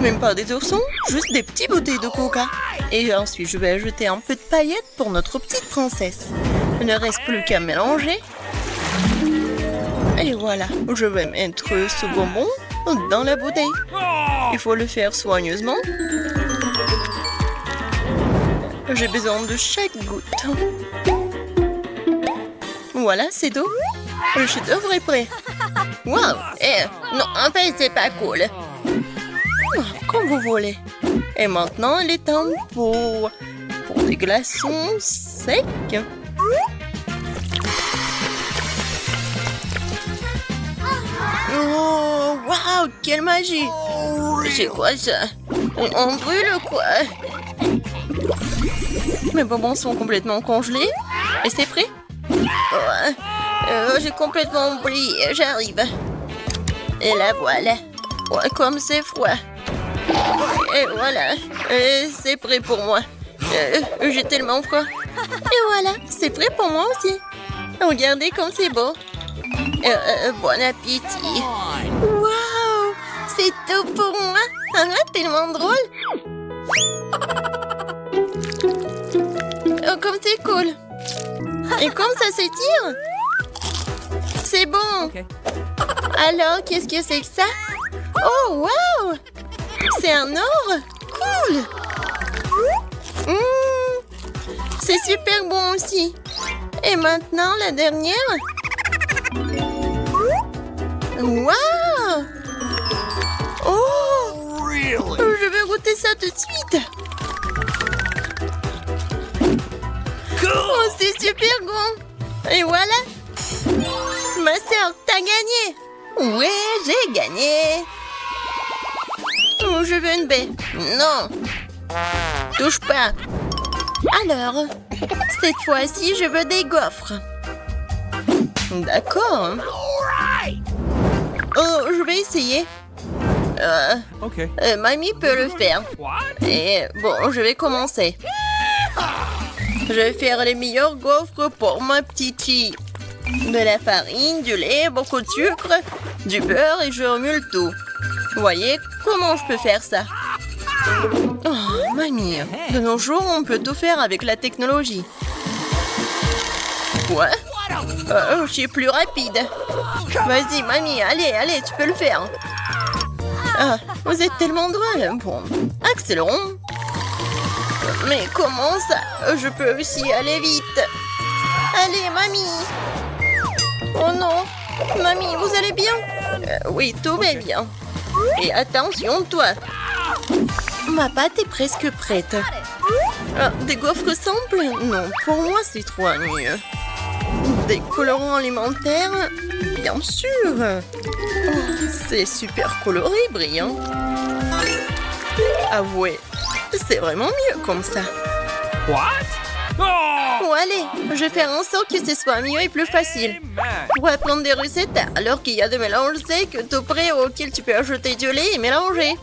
Même pas des oursons, juste des petites bouteilles de coca. Et ensuite, je vais ajouter un peu de paillettes pour notre petite princesse. Il ne reste plus qu'à mélanger. Et voilà, je vais mettre ce bonbon dans la bouteille. Il faut le faire soigneusement. J'ai besoin de chaque goutte. Voilà, c'est tout. Le chef-d'œuvre est prêt. Waouh! Non, en fait, c'est pas cool. Comme vous voulez. Et maintenant, il est temps pour des glaçons secs. Oh, waouh, quelle magie! C'est quoi ça? On brûle quoi? Mes bonbons sont complètement congelés. Et c'est prêt? J'ai complètement oublié, j'arrive. Et la voilà. Ouais, comme c'est froid. Et voilà, c'est prêt pour moi. J'ai tellement froid. Et voilà, c'est prêt pour moi aussi. Regardez comme c'est beau. Bon appétit. Waouh, c'est tout pour moi. Tellement drôle. Oh, comme c'est cool. Et comme ça s'étire. C'est bon. Okay. Alors, qu'est-ce que c'est que ça? Oh, waouh! C'est un or? Cool! C'est super bon aussi. Et maintenant, la dernière. Waouh! Oh! Really? Je vais goûter ça tout de suite. Oh, c'est super bon. Et voilà. Ma sœur, t'as gagné. Ouais, j'ai gagné. Oh, je veux une baie. Non. Touche pas. Alors, cette fois-ci, je veux des gaufres. D'accord. Oh, je vais essayer. Okay. Mamie peut le faire. What? Et bon, je vais commencer. Je vais faire les meilleurs gaufres pour ma petite fille. De la farine, du lait, beaucoup de sucre, du beurre et je remue le tout. Vous voyez comment je peux faire ça? Oh, mamie, de nos jours, on peut tout faire avec la technologie. Quoi? Je suis plus rapide. Vas-y, mamie, allez, tu peux le faire. Ah, vous êtes tellement drôle. Bon, accélérons. Mais comment ça? Je peux aussi aller vite. Allez, mamie. Oh non. Mamie, vous allez bien? Oui, tout va bien. Et attention, toi. Ma pâte est presque prête. Des gaufres simples? Non, pour moi, c'est trop ennuyeux. Des colorants alimentaires? Bien sûr. Oh, c'est super coloré, brillant. Avouez, c'est vraiment mieux comme ça. What? Oh! Bon, allez, je vais faire en sorte que ce soit mieux et plus facile. Pour apprendre des recettes, alors qu'il y a des mélanges secs tout prêts auxquels tu peux ajouter du lait et mélanger.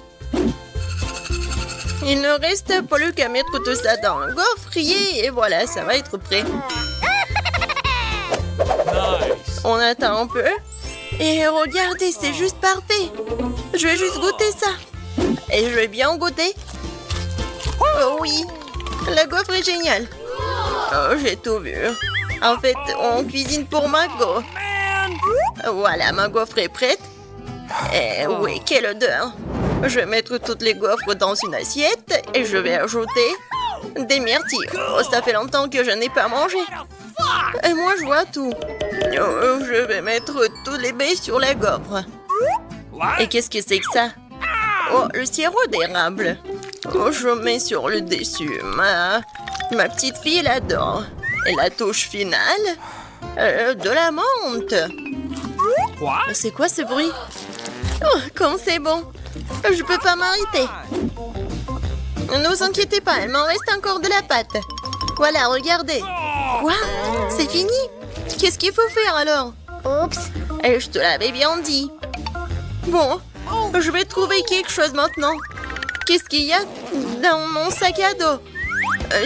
Il ne reste plus qu'à mettre tout ça dans un gaufrier et voilà, ça va être prêt. Nice. On attend un peu. Et regardez, c'est juste parfait. Je vais juste goûter ça. Et je vais bien goûter. Oh oui, la gaufre est géniale. Oh, j'ai tout vu. En fait, on cuisine pour ma gaufre. Voilà, ma gaufre est prête. Et oui, quelle odeur. Je vais mettre toutes les gaufres dans une assiette et je vais ajouter des myrtilles. Oh, ça fait longtemps que je n'ai pas mangé. Et moi, je vois tout. Oh, je vais mettre tous les baies sur la gaufre. Et qu'est-ce que c'est que ça? Oh, le sirop d'érable. Oh, je mets sur le dessus. Ma petite fille l'adore. Et la touche finale, de la menthe. What? C'est quoi ce bruit? Oh, comme c'est bon. Je peux pas m'arrêter. Ne vous inquiétez pas, il m'en reste encore de la pâte. Voilà, regardez. Quoi? C'est fini? Qu'est-ce qu'il faut faire alors? Oups. Et je te l'avais bien dit. Bon, je vais trouver quelque chose maintenant. Qu'est-ce qu'il y a dans mon sac à dos?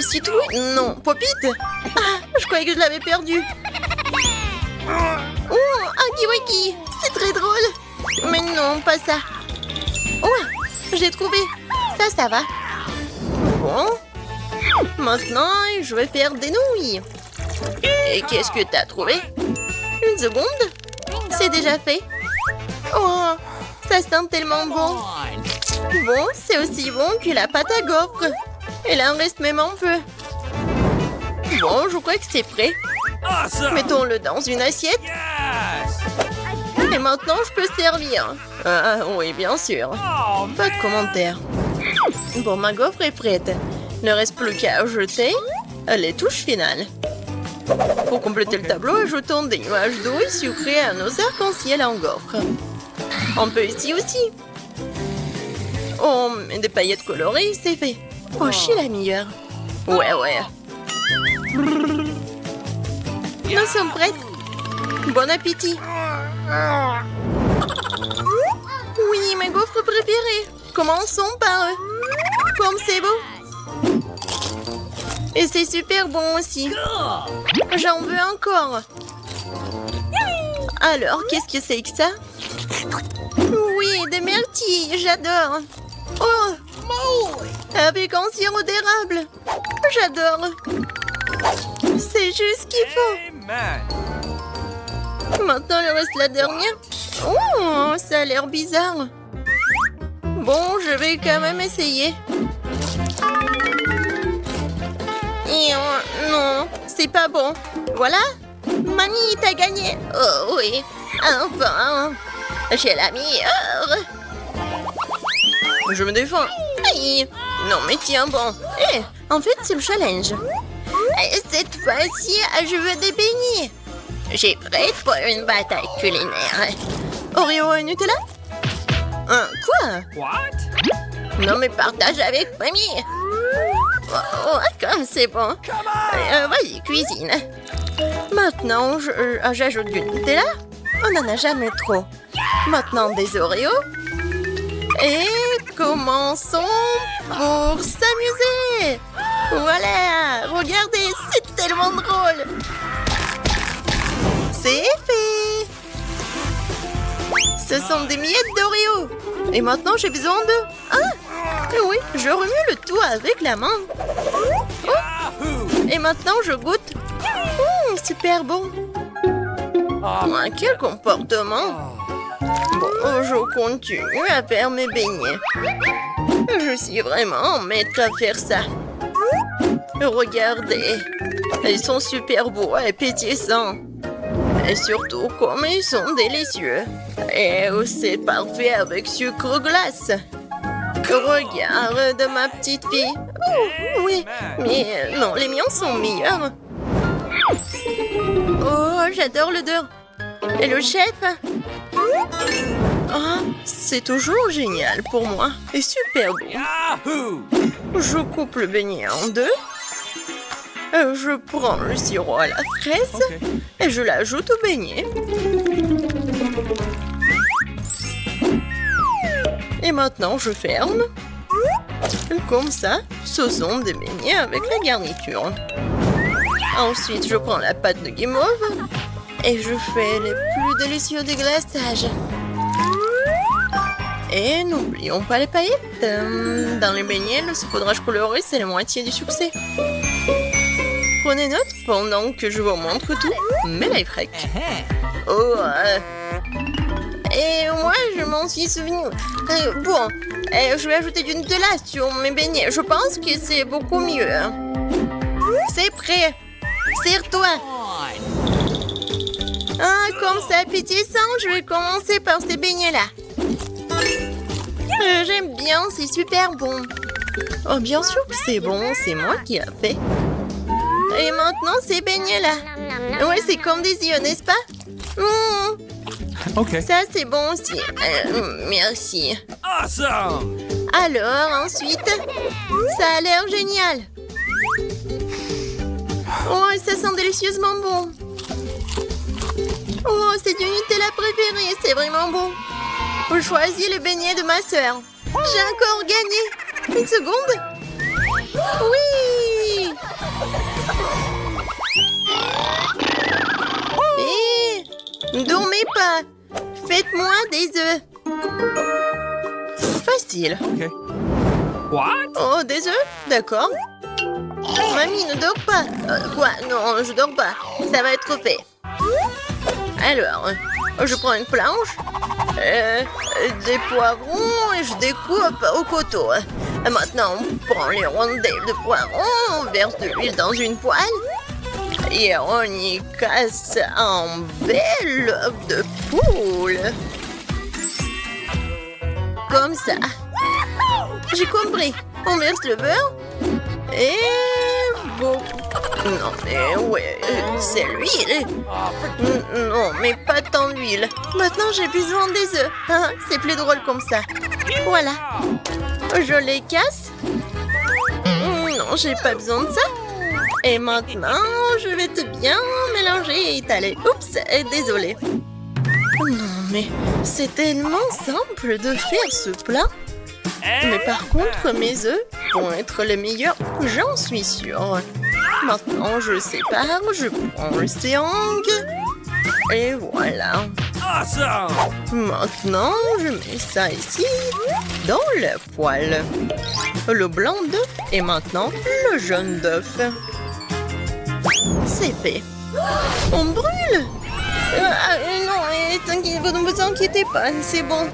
Citrouille? Non. Popite? Ah, je croyais que je l'avais perdu. Oh, un kiwaki! C'est très drôle. Mais non, pas ça. Oh, j'ai trouvé. Ça va. Bon. Maintenant, je vais faire des nouilles. Et qu'est-ce que t'as trouvé? Une seconde. C'est déjà fait. Oh, ça sent tellement bon. Bon, c'est aussi bon que la pâte à gaufres. Et là, il reste même un peu. Bon, je crois que c'est prêt. Awesome! Mettons-le dans une assiette. Yes! Et maintenant, je peux servir. Ah, oui, bien sûr. Oh, Pas de commentaires. Bon, ma gaufre est prête. Il ne reste plus qu'à ajouter les touches finales. Pour compléter le tableau, ajoutons des nuages d'eau sucrés à nos arcs-en-ciel en gaufre. On peut ici aussi. Oh, mais des paillettes colorées, c'est fait. Oh, je suis la meilleure. Ouais. Nous sommes prêtes. Bon appétit. Oui, mes gaufres préférées. Commençons par eux. Comme c'est beau. Et c'est super bon aussi. J'en veux encore. Alors, qu'est-ce que c'est que ça? Oui, des myrtilles, j'adore. Oh, avec un sirop d'érable. J'adore. C'est juste ce qu'il faut. amen! Maintenant, il reste la dernière. Oh, ça a l'air bizarre. Bon, je vais quand même essayer. Et non, c'est pas bon. Voilà. Mamie, t'as gagné. Oh oui, enfin. J'ai la meilleure. Je me défends. Aïe. Non, mais tiens bon. En fait, c'est le challenge. Et cette fois-ci, je veux des beignets. J'ai prête pour une bataille culinaire. Oreo et Nutella? Quoi? What? Non, mais partage avec mamie. Oh, comme c'est bon. Vas-y, cuisine. Maintenant, j'ajoute du Nutella. On n'en a jamais trop. Maintenant, des Oreos. Et commençons pour s'amuser. Voilà, regardez, c'est tellement drôle. C'est fait. Ce sont des miettes d'Oreo. Et maintenant, j'ai besoin de... Ah, oui, je remue le tout avec la main. Oh. Et maintenant, je goûte. Super bon. Quel comportement. Bon, je continue à faire mes beignets. Je suis vraiment maître à faire ça. Regardez. Ils sont super beaux et pétillants. Et surtout, comme ils sont délicieux. Et c'est parfait avec sucre glace. Regarde ma petite fille. Oh, oui, mais non, les miens sont meilleurs. Oh, j'adore l'odeur. Et le chef? Ah, c'est toujours génial pour moi. Et super bon. Yahoo! Je coupe le beignet en deux. Je prends le sirop à la fraise et je l'ajoute au beignet. Et maintenant, je ferme. Comme ça, ce sont des beignets avec la garniture. Ensuite, je prends la pâte de guimauve et je fais les plus délicieux déglaçages. Et n'oublions pas les paillettes. Dans les beignets, le saupoudrage coloré, c'est la moitié du succès. Prenez note pendant que je vous montre tout. Mes lifehacks. Oh, et moi, je m'en suis souvenu. Bon, je vais ajouter du Nutella sur mes beignets. Je pense que c'est beaucoup mieux. C'est prêt. Serre-toi. Ah, comme c'est appétissant, je vais commencer par ces beignets-là. J'aime bien, c'est super bon. Oh, bien sûr que c'est bon, c'est moi qui a fait. Et maintenant, ces beignets-là. Ouais, c'est comme des yeux, n'est-ce pas? Okay. Ça, c'est bon aussi. Merci. Awesome! Alors, ensuite, ça a l'air génial. Oh, ça sent délicieusement bon. Oh, c'est du Nutella préféré, c'est vraiment bon. Je choisis le beignet de ma sœur. J'ai encore gagné. Une seconde. Oui. Hé, dormez pas. Faites-moi des œufs. Facile. Okay. What? Oh, des œufs? D'accord. Mamie, ne dors pas. Quoi? Non, je dors pas. Ça va être fait. Alors, je prends une planche, des poivrons et je découpe au couteau. Maintenant, on prend les rondelles de poivrons, on verse de l'huile dans une poêle et on y casse un bel œuf de poule. Comme ça. J'ai compris. On verse le beurre et bon. Non, mais ouais, c'est l'huile. Non, mais pas tant d'huile. Maintenant, j'ai besoin des œufs. C'est plus drôle comme ça. Voilà. Je les casse. Non, j'ai pas besoin de ça. Et maintenant, je vais tout bien mélanger et étaler. Oups, désolée. Non, mais c'est tellement simple de faire ce plat. Mais par contre, mes œufs vont être les meilleurs, j'en suis sûre. Maintenant, je sépare, je prends le triangle. Et voilà. Awesome! Maintenant, je mets ça ici, dans le poêle. Le blanc d'œuf et maintenant le jaune d'œuf. C'est fait. On brûle! Non, ne vous inquiétez pas, c'est bon.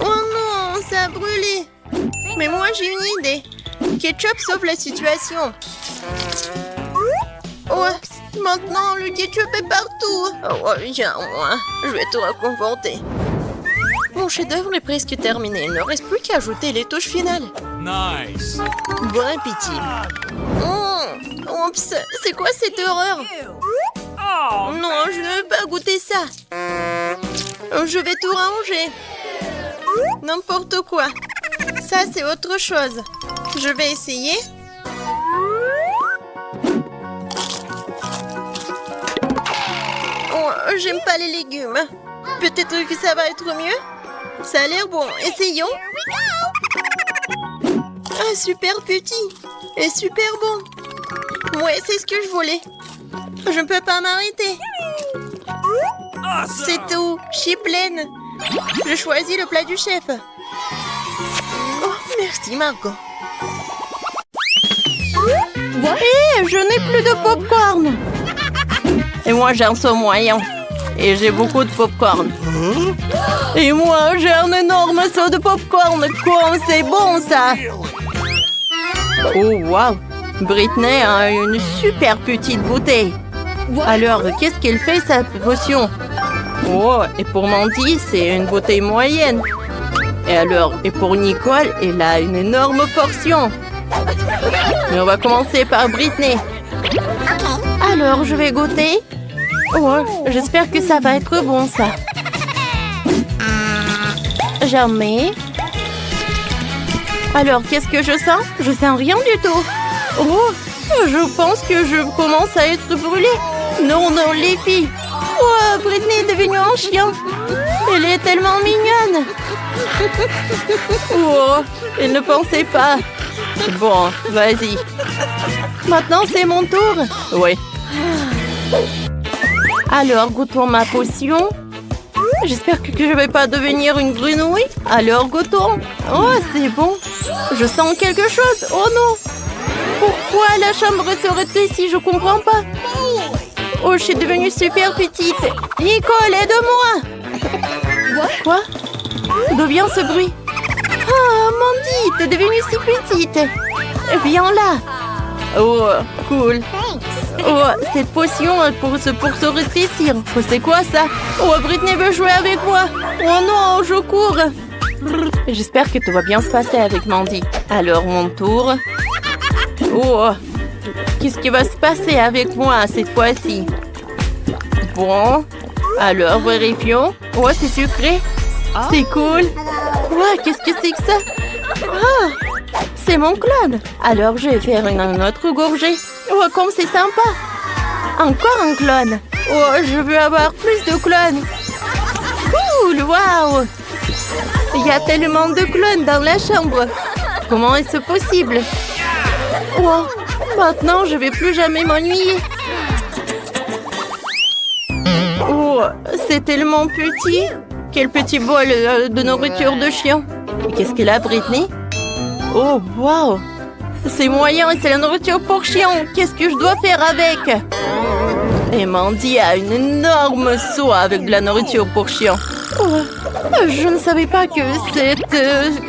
Oh non, ça a brûlé. Mais moi, j'ai une idée. Ketchup sauve la situation. Oh, maintenant, le ketchup est partout. Oh, viens, moi. Je vais te réconforter. Mon chef-d'œuvre est presque terminé. Il ne reste plus qu'à ajouter les touches finales. Nice! Bon appétit. Oups, c'est quoi cette horreur? Oh! Non, je ne veux pas goûter ça. Je vais tout ranger. N'importe quoi. Ça, c'est autre chose. Je vais essayer. Oh, j'aime pas les légumes. Peut-être que ça va être mieux. Ça a l'air bon. Essayons. Ah, super petit. Et super bon. Ouais, c'est ce que je voulais. Je ne peux pas m'arrêter. Awesome! C'est tout. Je suis pleine. Je choisis le plat du chef. Oh, merci, Margot. Hé, je n'ai plus de popcorn. Et moi, j'ai un seau moyen. Et j'ai beaucoup de popcorn. Et moi, j'ai un énorme seau de popcorn. Comme c'est bon, ça. Oh, wow. Britney a une super petite bouteille. Alors, qu'est-ce qu'elle fait, sa potion? Oh, et pour Mandy, c'est une bouteille moyenne. Et alors, et pour Nicole, elle a une énorme portion. Mais on va commencer par Britney. Alors, je vais goûter. Oh, j'espère que ça va être bon, ça. Jamais. Alors, qu'est-ce que je sens? Je sens rien du tout. Oh, je pense que je commence à être brûlée. Non, non, les filles. Oh, Britney est devenue un chien. Elle est tellement mignonne. Oh, elle ne pensait pas. Bon, vas-y. Maintenant, c'est mon tour. Oui. Alors, goûtons ma potion. J'espère que je ne vais pas devenir une grenouille. Alors, goûtons. Oh, c'est bon. Je sens quelque chose. Oh non. Pourquoi la chambre serait ici? Je comprends pas. Oh, je suis devenue super petite. Nicole, aide-moi. Quoi? D'où vient ce bruit? Oh, Mandy, t'es devenue si petite. Viens là. Oh, cool. Oh, cette potion pour se rétrécir. Oh, c'est quoi ça? Oh, Britney veut jouer avec moi. Oh non, je cours. J'espère que tout va bien se passer avec Mandy. Alors, mon tour. Oh, qu'est-ce qui va se passer avec moi cette fois-ci? Bon, alors vérifions. Oh, c'est sucré. C'est cool. Ouais, qu'est-ce que c'est que ça? Ah, c'est mon clone. Alors, je vais faire une autre gorgée. Oh, comme c'est sympa. Encore un clone. Oh, je veux avoir plus de clones. Cool, waouh. Il y a tellement de clones dans la chambre. Comment est-ce possible? Oh, maintenant, je vais plus jamais m'ennuyer. Oh, c'est tellement petit. Quel petit bol de nourriture de chien. Et qu'est-ce qu'elle a, Britney? Oh, waouh. C'est moyen et c'est la nourriture pour chien. Qu'est-ce que je dois faire avec? Et Mandy a une énorme seau avec de la nourriture pour chien. Oh, je ne savais pas que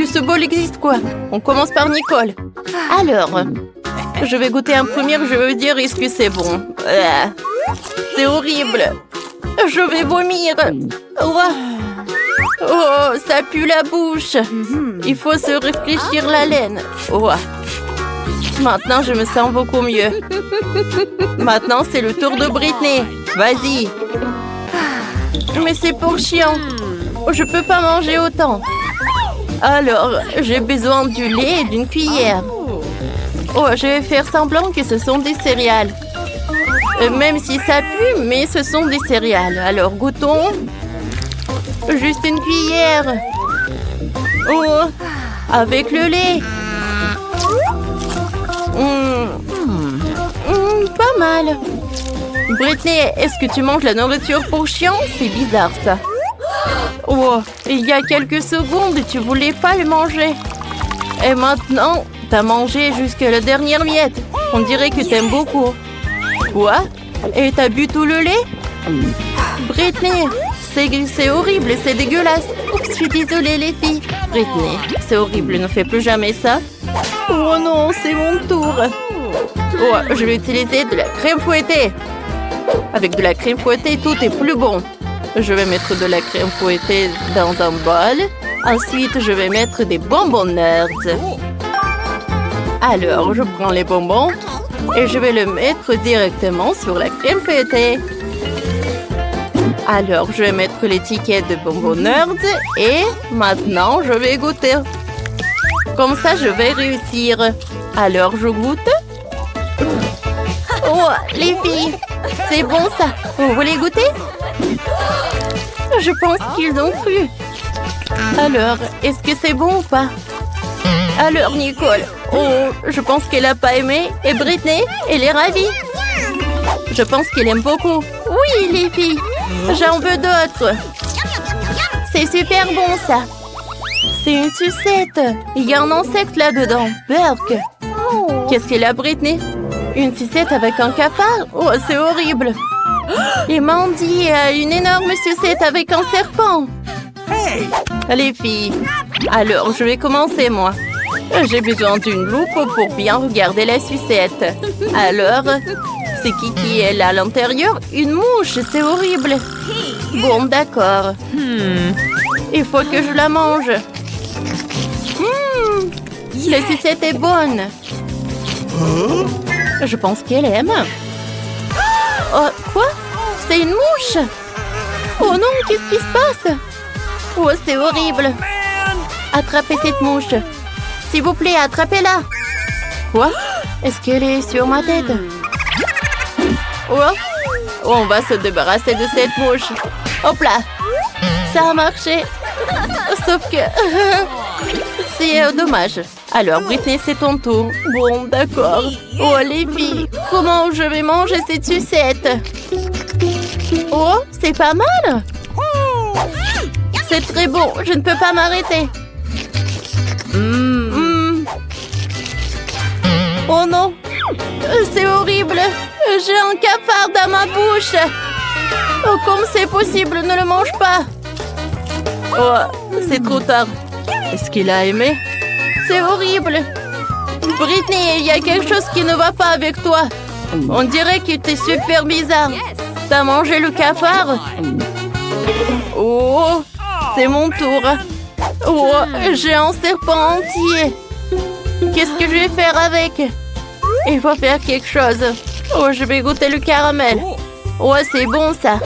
ce bol existe, quoi. On commence par Nicole. Alors, je vais goûter un premier, je veux dire, est-ce que c'est bon? C'est horrible. Je vais vomir. Oh, ça pue la bouche. Il faut se réfléchir la laine. Oh. Maintenant, je me sens beaucoup mieux. Maintenant, c'est le tour de Britney. Vas-y. Mais c'est pour chien. Je peux pas manger autant. Alors, j'ai besoin du lait et d'une cuillère. Oh, je vais faire semblant que ce sont des céréales. Même si ça pue, mais ce sont des céréales. Alors, goûtons. Juste une cuillère. Oh, avec le lait. Pas mal. Britney, est-ce que tu manges la nourriture pour chien? C'est bizarre, ça. Oh, il y a quelques secondes, tu voulais pas le manger. Et maintenant, t'as mangé jusqu'à la dernière miette. On dirait que t'aimes beaucoup. Quoi? Et t'as bu tout le lait? Britney, c'est horrible, c'est dégueulasse. Oups, je suis désolée, les filles. Britney, c'est horrible, ne fais plus jamais ça. Oh non, c'est mon tour. Oh, je vais utiliser de la crème fouettée. Avec de la crème fouettée, tout est plus bon. Je vais mettre de la crème fouettée dans un bol. Ensuite, je vais mettre des bonbons Nerds. Alors, je prends les bonbons et je vais le mettre directement sur la crème fouettée. Alors, je vais mettre l'étiquette de bonbons Nerds et maintenant, je vais goûter. Comme ça, je vais réussir. Alors, je goûte. Oh, les filles, c'est bon ça. Vous voulez goûter? Je pense qu'ils ont cru. Alors, est-ce que c'est bon ou pas? Alors, Nicole, oh, je pense qu'elle n'a pas aimé. Et Britney, elle est ravie. Je pense qu'elle aime beaucoup. Oui, les filles, j'en veux d'autres. C'est super bon ça. C'est une sucette. Il y a un insecte là-dedans. Berk. Qu'est-ce qu'elle a, Britney? Une sucette avec un cafard? Oh, c'est horrible. Et Mandy a une énorme sucette avec un serpent. Hey! Les filles, alors je vais commencer, moi. J'ai besoin d'une loupe pour bien regarder la sucette. Alors, c'est qui est là à l'intérieur? Une mouche, c'est horrible. Bon, d'accord. Il faut que je la mange. La sucette est bonne. Je pense qu'elle aime. Oh, quoi? C'est une mouche? Oh non, qu'est-ce qui se passe? Oh, c'est horrible. Attrapez cette mouche. S'il vous plaît, attrapez-la. Quoi? Est-ce qu'elle est sur ma tête? Oh, on va se débarrasser de cette mouche. Hop là. Ça a marché. Sauf que... c'est dommage. Alors, Britney, c'est ton tour. Bon, d'accord. Oh, les filles, comment je vais manger cette sucette? Oh, c'est pas mal. C'est très bon, je ne peux pas m'arrêter. Oh non, c'est horrible. J'ai un cafard dans ma bouche. Oh, comme c'est possible, ne le mange pas. Oh, c'est trop tard. Est-ce qu'il a aimé? C'est horrible. Britney, il y a quelque chose qui ne va pas avec toi. On dirait que t'es super bizarre. T'as mangé le cafard? Oh, c'est mon tour. Oh, j'ai un serpent entier. Qu'est-ce que je vais faire avec? Il faut faire quelque chose. Oh, je vais goûter le caramel. Oh, c'est bon ça.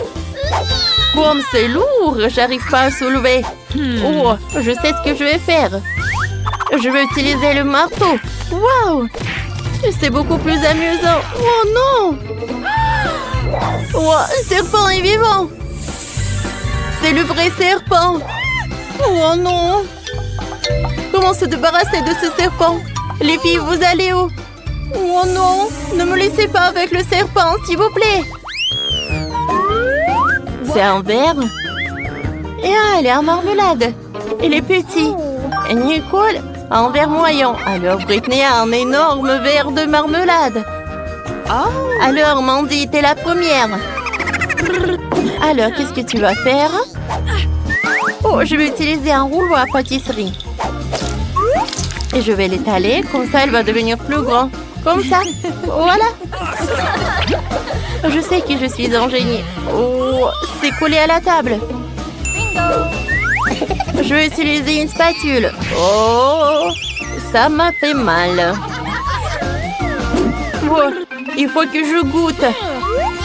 Comme c'est lourd, j'arrive pas à soulever. Oh, je sais ce que je vais faire. Je vais utiliser le marteau. Waouh! C'est beaucoup plus amusant. Oh non! Oh, un serpent est vivant. C'est le vrai serpent. Oh non! Comment se débarrasser de ce serpent? Les filles, vous allez où? Oh non! Ne me laissez pas avec le serpent, s'il vous plaît! C'est un verre? Et il est en marmelade. Il est petit. Et Nicole a un verre moyen. Alors Britney a un énorme verre de marmelade. Alors Mandy, t'es la première. Alors, qu'est-ce que tu vas faire? Oh, je vais utiliser un rouleau à pâtisserie. Et je vais l'étaler, comme ça elle va devenir plus grand. Comme ça. Voilà. Je sais que je suis un génie. Oh, c'est collé à la table. Je vais utiliser une spatule. Oh, ça m'a fait mal. Oh, il faut que je goûte.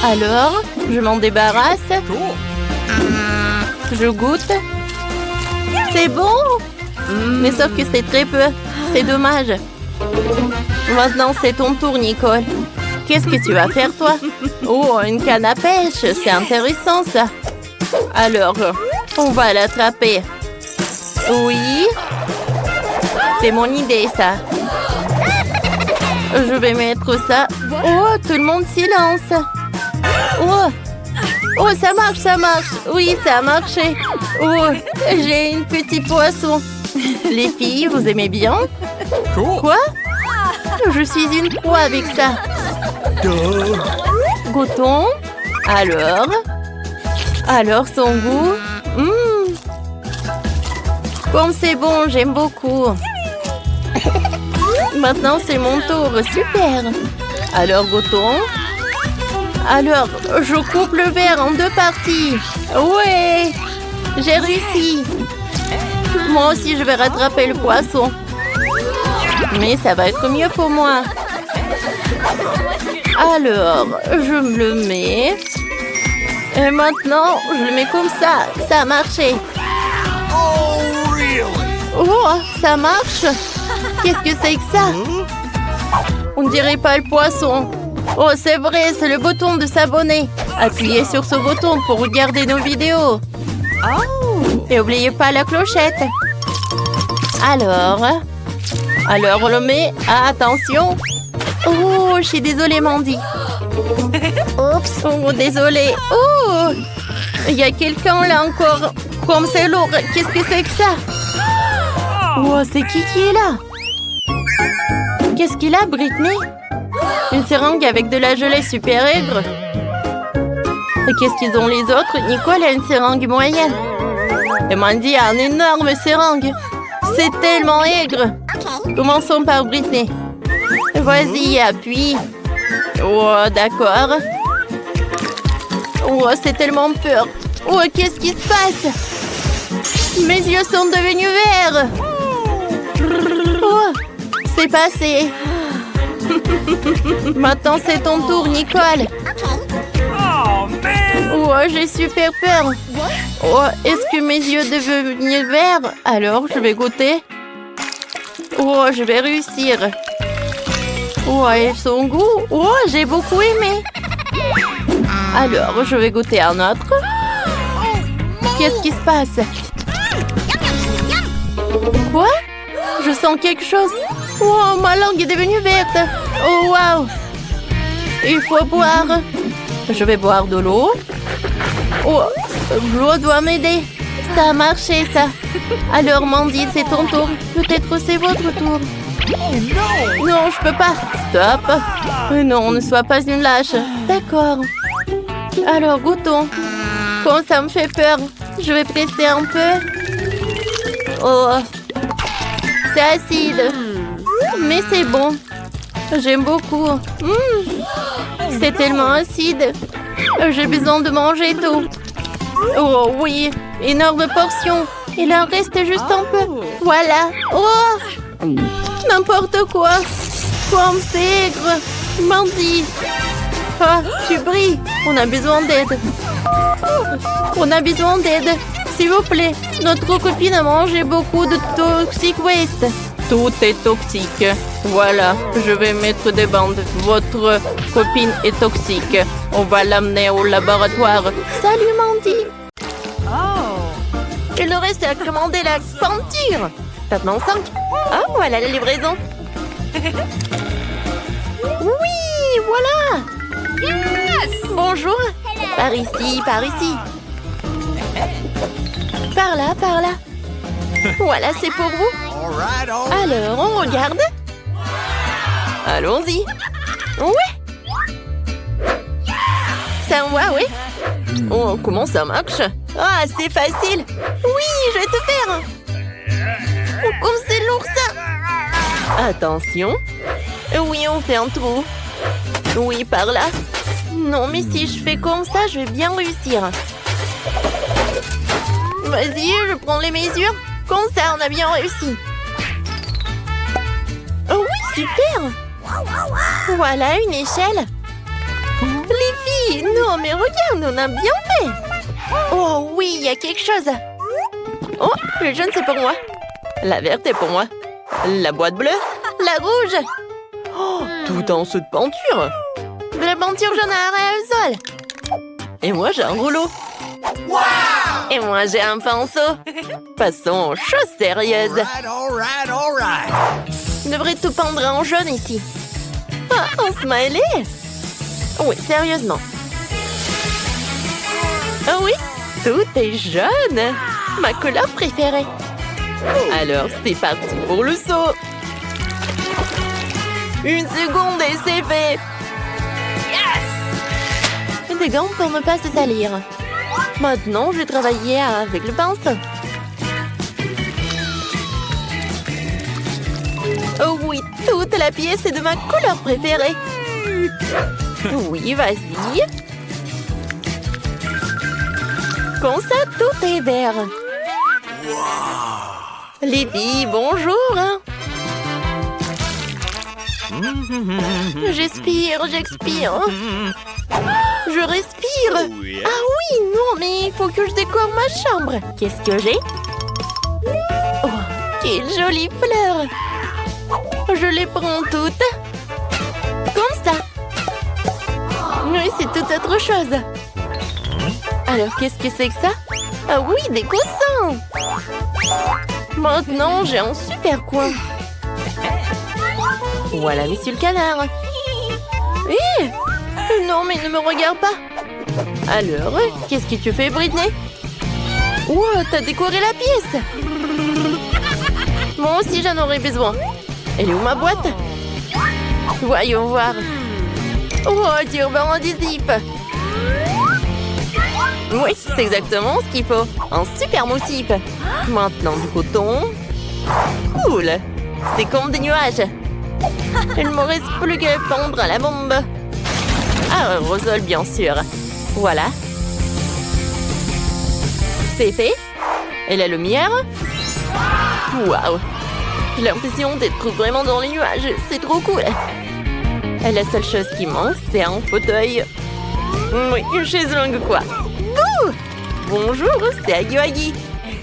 Alors, je m'en débarrasse. Je goûte. C'est bon. Mais sauf que c'est très peu. C'est dommage. Maintenant, c'est ton tour, Nicole. Qu'est-ce que tu vas faire, toi? Oh, une canne à pêche. C'est intéressant, ça. Alors, on va l'attraper. Oui. C'est mon idée, ça. Je vais mettre ça. Oh, tout le monde silence. Oh. Oh, ça marche, ça marche. Oui, ça a marché. Oh, j'ai une petite poisson. Les filles, vous aimez bien? Quoi? Je suis une proie avec ça. Goûtons. Alors son goût. Comme c'est bon, j'aime beaucoup. Maintenant, c'est mon tour. Super. Alors, goûtons. Alors, je coupe le verre en 2 parties. Ouais, j'ai réussi. Moi aussi, je vais rattraper le poisson. Mais ça va être mieux pour moi. Alors, je me le mets. Et maintenant, je le mets comme ça. Ça a marché. Oh, ça marche. Qu'est-ce que c'est que ça? On dirait pas le poisson. Oh, c'est vrai, c'est le bouton de s'abonner. Appuyez sur ce bouton pour regarder nos vidéos. Et n'oubliez pas la clochette. Alors, on le met. Ah, attention. Oh, je suis désolée, Mandy. Oups, oh, désolée. Oh, il y a quelqu'un là encore. Comme c'est lourd. Qu'est-ce que c'est que ça? Oh, c'est qui est là? Qu'est-ce qu'il a, Britney? Une seringue avec de la gelée super aigre. Et qu'est-ce qu'ils ont les autres? Nicole a une seringue moyenne. Et Mandy a une énorme seringue. C'est tellement aigre. Commençons par Britney. Vas-y, appuie. Oh, d'accord. Oh, c'est tellement peur. Oh, qu'est-ce qui se passe? Mes yeux sont devenus verts. Oh, c'est passé. Maintenant, c'est ton tour, Nicole. Oh, j'ai super peur. Oh, est-ce que mes yeux deviennent verts? Alors, je vais goûter. Oh, je vais réussir. Oh, et son goût. Oh, j'ai beaucoup aimé. Alors, je vais goûter un autre. Qu'est-ce qui se passe? Quoi? Je sens quelque chose. Oh, ma langue est devenue verte. Oh, waouh. Il faut boire. Je vais boire de l'eau. Oh, l'eau doit m'aider. Ça a marché, ça. Alors, Mandy, c'est ton tour. Peut-être c'est votre tour. Non, je peux pas. Stop. Non, ne sois pas une lâche. D'accord. Alors, goûtons. Comme ça me fait peur. Je vais presser un peu. Oh, c'est acide. Mais c'est bon. J'aime beaucoup. C'est tellement acide. J'ai besoin de manger tout. Oh oui, énorme portion. Il en reste juste un peu. Voilà. Oh! N'importe quoi. Pomme maigre. Bandit. Ah, tu brilles. On a besoin d'aide. On a besoin d'aide. S'il vous plaît. Notre copine a mangé beaucoup de toxic waste. Tout est toxique. Voilà, je vais mettre des bandes. Votre copine est toxique. On va l'amener au laboratoire. Salut, Mandy. Il nous reste à commander la peinture. Maintenant 5. Ah, voilà la livraison. Oui, voilà. Bonjour. Par ici, par ici. Par là, par là. Voilà, c'est pour vous. Alors, on regarde. Allons-y. Ouais. Ça va, oui. Oh, comment ça marche? Ah, c'est facile. Oui, je vais te faire. Oh, comme c'est lourd, ça. Attention. Oui, on fait un trou. Oui, par là. Non, mais si je fais comme ça, je vais bien réussir. Vas-y, je prends les mesures. Comme ça, on a bien réussi. Oh oui, super. Voilà, une échelle. Les filles, non, mais regarde, on a bien fait. Oh oui, il y a quelque chose. Oh, le jaune, c'est pour moi. La verte est pour moi. La boîte bleue. La rouge. Oh, tout en saut de peinture. De la peinture jaune à aérosol. Et moi, j'ai un rouleau. Et moi, j'ai un pinceau. Passons aux choses sérieuses. On devrait tout peindre en jaune ici. Ah, un smiley. Oui, sérieusement. Ah oui, tout est jaune. Ma couleur préférée. Alors, c'est parti pour le saut. Une seconde et c'est fait. Yes! Des gants pour ne pas se salir. Maintenant, je vais travailler avec le pinceau. Oh oui, toute la pièce est de ma couleur préférée. Oui, vas-y. Comme ça, tout est vert. Les filles, bonjour. J'expire. Je respire. Ah oui, non, mais il faut que je décore ma chambre. Qu'est-ce que j'ai? Oh, quelle jolie fleur. Je les prends toutes. Comme ça. Oui, c'est tout autre chose. Alors, qu'est-ce que c'est que ça? Ah oui, des coussins. Maintenant, j'ai un super coin. Voilà, monsieur le canard. Eh! Non, mais ne me regarde pas. Alors, qu'est-ce que tu fais, Britney? Oh, t'as décoré la pièce. Moi aussi, j'en aurais besoin. Elle est où ma boîte? Voyons voir. Oh, turban adhésif. Oui, c'est exactement ce qu'il faut. Un super motif. Maintenant, du coton. Cool. C'est comme des nuages. Il ne me reste plus qu'à pendre à la bombe. Ah, aérosol, bien sûr. Voilà. C'est fait. Et la lumière. Waouh. J'ai l'impression d'être vraiment dans les nuages. C'est trop cool. Et la seule chose qui manque, c'est un fauteuil. Oui, une chaise longue quoi. Bouh! Bonjour, c'est Agui.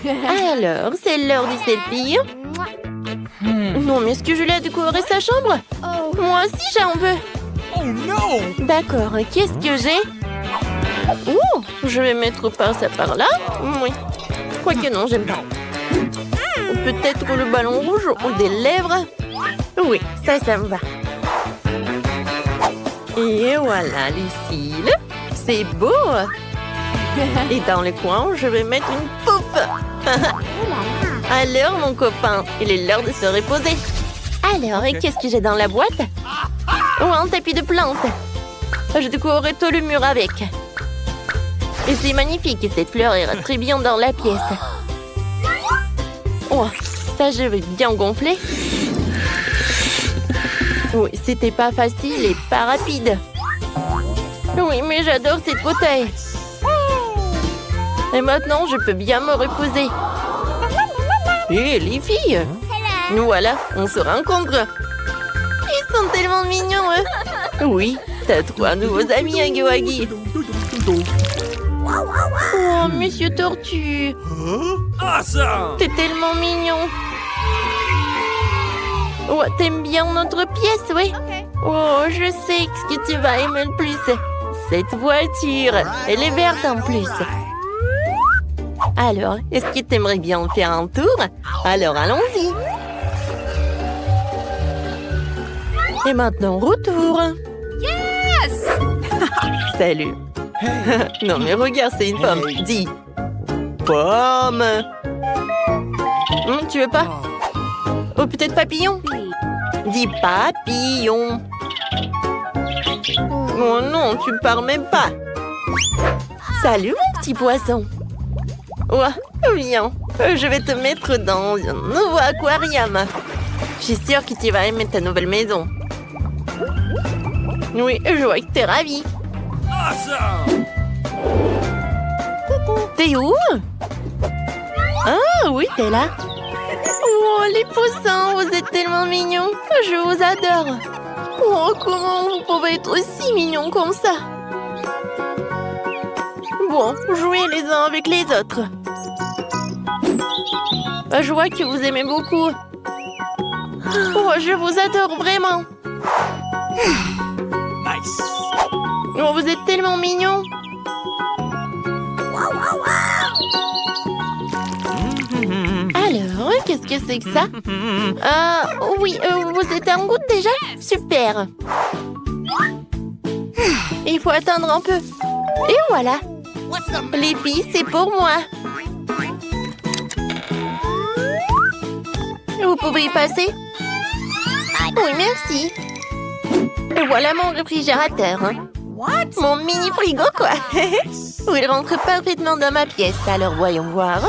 Alors, c'est l'heure du selfie. Non, mais est-ce que je l'ai décoré sa chambre? Moi aussi, j'en veux. Oh non! D'accord, qu'est-ce que j'ai? Oh, je vais mettre par ça par là. Oui. Quoique non, j'aime pas. Ou peut-être le ballon rouge ou des lèvres. Oui, ça me va. Et voilà, les cils. C'est beau. Et dans le coin, je vais mettre une poupe. Alors, mon copain, il est l'heure de se reposer. Alors, et qu'est-ce que j'ai dans la boîte? Oh, un tapis de plantes. Je décorerai tout le mur avec. Et c'est magnifique, cette fleur ira très bien dans la pièce. Oh, ça, je vais bien gonfler. Oui, c'était pas facile et pas rapide. Oui, mais j'adore cette fauteuil. Et maintenant, je peux bien me reposer. Hé, les filles! Nous voilà, on se rencontre. Ils sont tellement mignons, eux. Oui, t'as 3 nouveaux amis, Agawagi. Oh, Monsieur Tortue, Awesome! t'es tellement mignon. Oh, t'aimes bien notre pièce, oui? Oh, je sais ce que tu vas aimer le plus. Cette voiture, elle est verte en plus. Alors, est-ce que t'aimerais bien faire un tour? Alors, allons-y. Et maintenant, retour. Yes! Salut. Non, mais regarde, c'est une pomme. Dis. Pomme. Tu veux pas? Oh, peut-être papillon? Dis papillon. Oh non, tu pars même pas. Salut, mon petit poisson. Oh, viens. Je vais te mettre dans un nouveau aquarium. Je suis sûre que tu vas aimer ta nouvelle maison. Oui, je vois que t'es ravie. Awesome! T'es où? Ah oui, t'es là. Oh, les poussins, vous êtes tellement mignons. Je vous adore. Oh, comment vous pouvez être aussi mignons comme ça? Bon, jouez les uns avec les autres. Je vois que vous aimez beaucoup. Oh, je vous adore vraiment. Nice! Oh, vous êtes tellement mignons. Alors, qu'est-ce que c'est que ça? Ah, oui, vous êtes en route déjà? Super. Il faut attendre un peu. Et voilà. Les filles, c'est pour moi. Vous pouvez y passer? Oui, merci. Et voilà mon réfrigérateur. Mon mini frigo, quoi. Il rentre parfaitement dans ma pièce. Alors, voyons voir.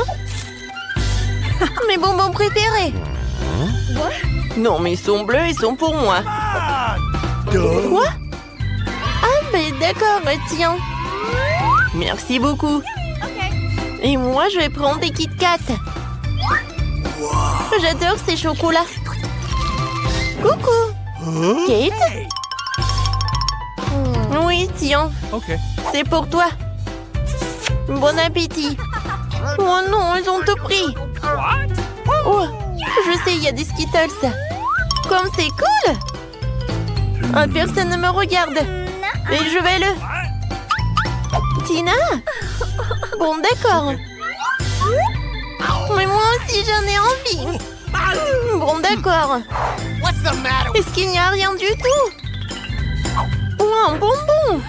Mes bonbons préférés. Non, mais ils sont bleus, ils sont pour moi. Quoi? Ah, mais d'accord, tiens. Merci beaucoup. Et moi, je vais prendre des Kit Kat. J'adore ces chocolats. Coucou. Kate? Oui, tiens. Okay. C'est pour toi. Bon appétit. Oh non, ils ont tout pris. Oh, je sais, il y a des Skittles. Comme c'est cool. Ah, personne ne me regarde. Et je vais le... Tina? Bon, d'accord. Mais moi aussi, j'en ai envie. Bon, d'accord. Est-ce qu'il n'y a rien du tout? Oh, un bonbon.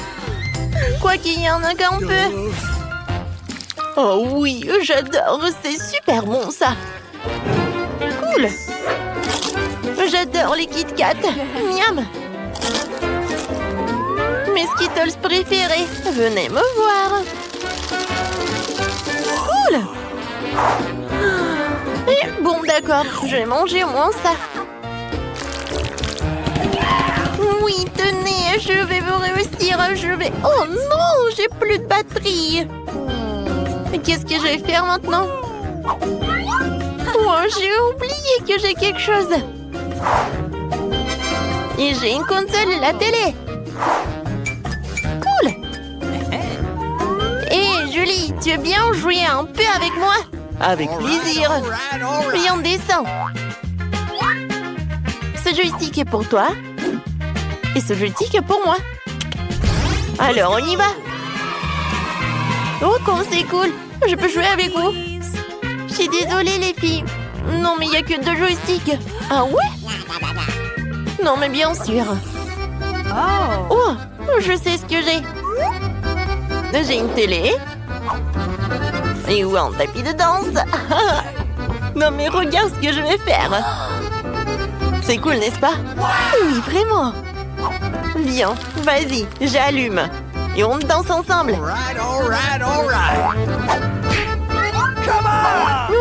Quoi qu'il y en a qu'un peu. Oh oui, j'adore. C'est super bon, ça. Cool. J'adore les Kit Kat. Miam. Mes Skittles préférés. Venez me voir. Cool. Et bon, d'accord. Je vais manger au moins ça. Oui, tenez, je vais vous réussir. Oh non, j'ai plus de batterie. Qu'est-ce que je vais faire maintenant? Oh, j'ai oublié que j'ai quelque chose. Et j'ai une console et la télé. Cool. Hé, Julie, tu veux bien jouer un peu avec moi? Avec plaisir. Viens, descends. Ce joystick est pour toi. Et ce joystick est pour moi. Alors, on y va. Oh, comme c'est cool. Je peux jouer avec vous. Je suis désolée, les filles. Non, mais il n'y a que 2 joysticks. Ah ouais? Non, mais bien sûr. Oh, je sais ce que j'ai. J'ai une télé. Et ou un tapis de danse. Non, mais regarde ce que je vais faire. C'est cool, n'est-ce pas? Oui, vraiment. Viens, vas-y, j'allume. Et on danse ensemble.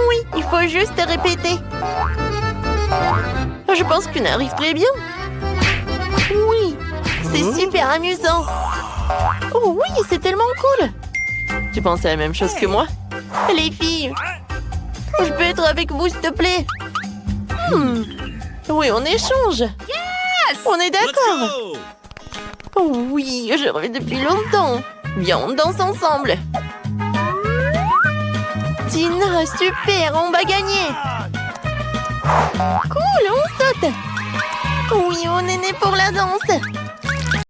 Oui, il faut juste répéter. Je pense qu'on arrive très bien. Oui, c'est super amusant. Oh oui, c'est tellement cool. Tu penses à la même chose que moi? Les filles, Je peux être avec vous, s'il te plaît? Oui, on échange. On est Let's d'accord. go! Oh oui, je rêve depuis longtemps. Viens, on danse ensemble. Tina, super, on va gagner. Cool, on saute. Oui, on est né pour la danse.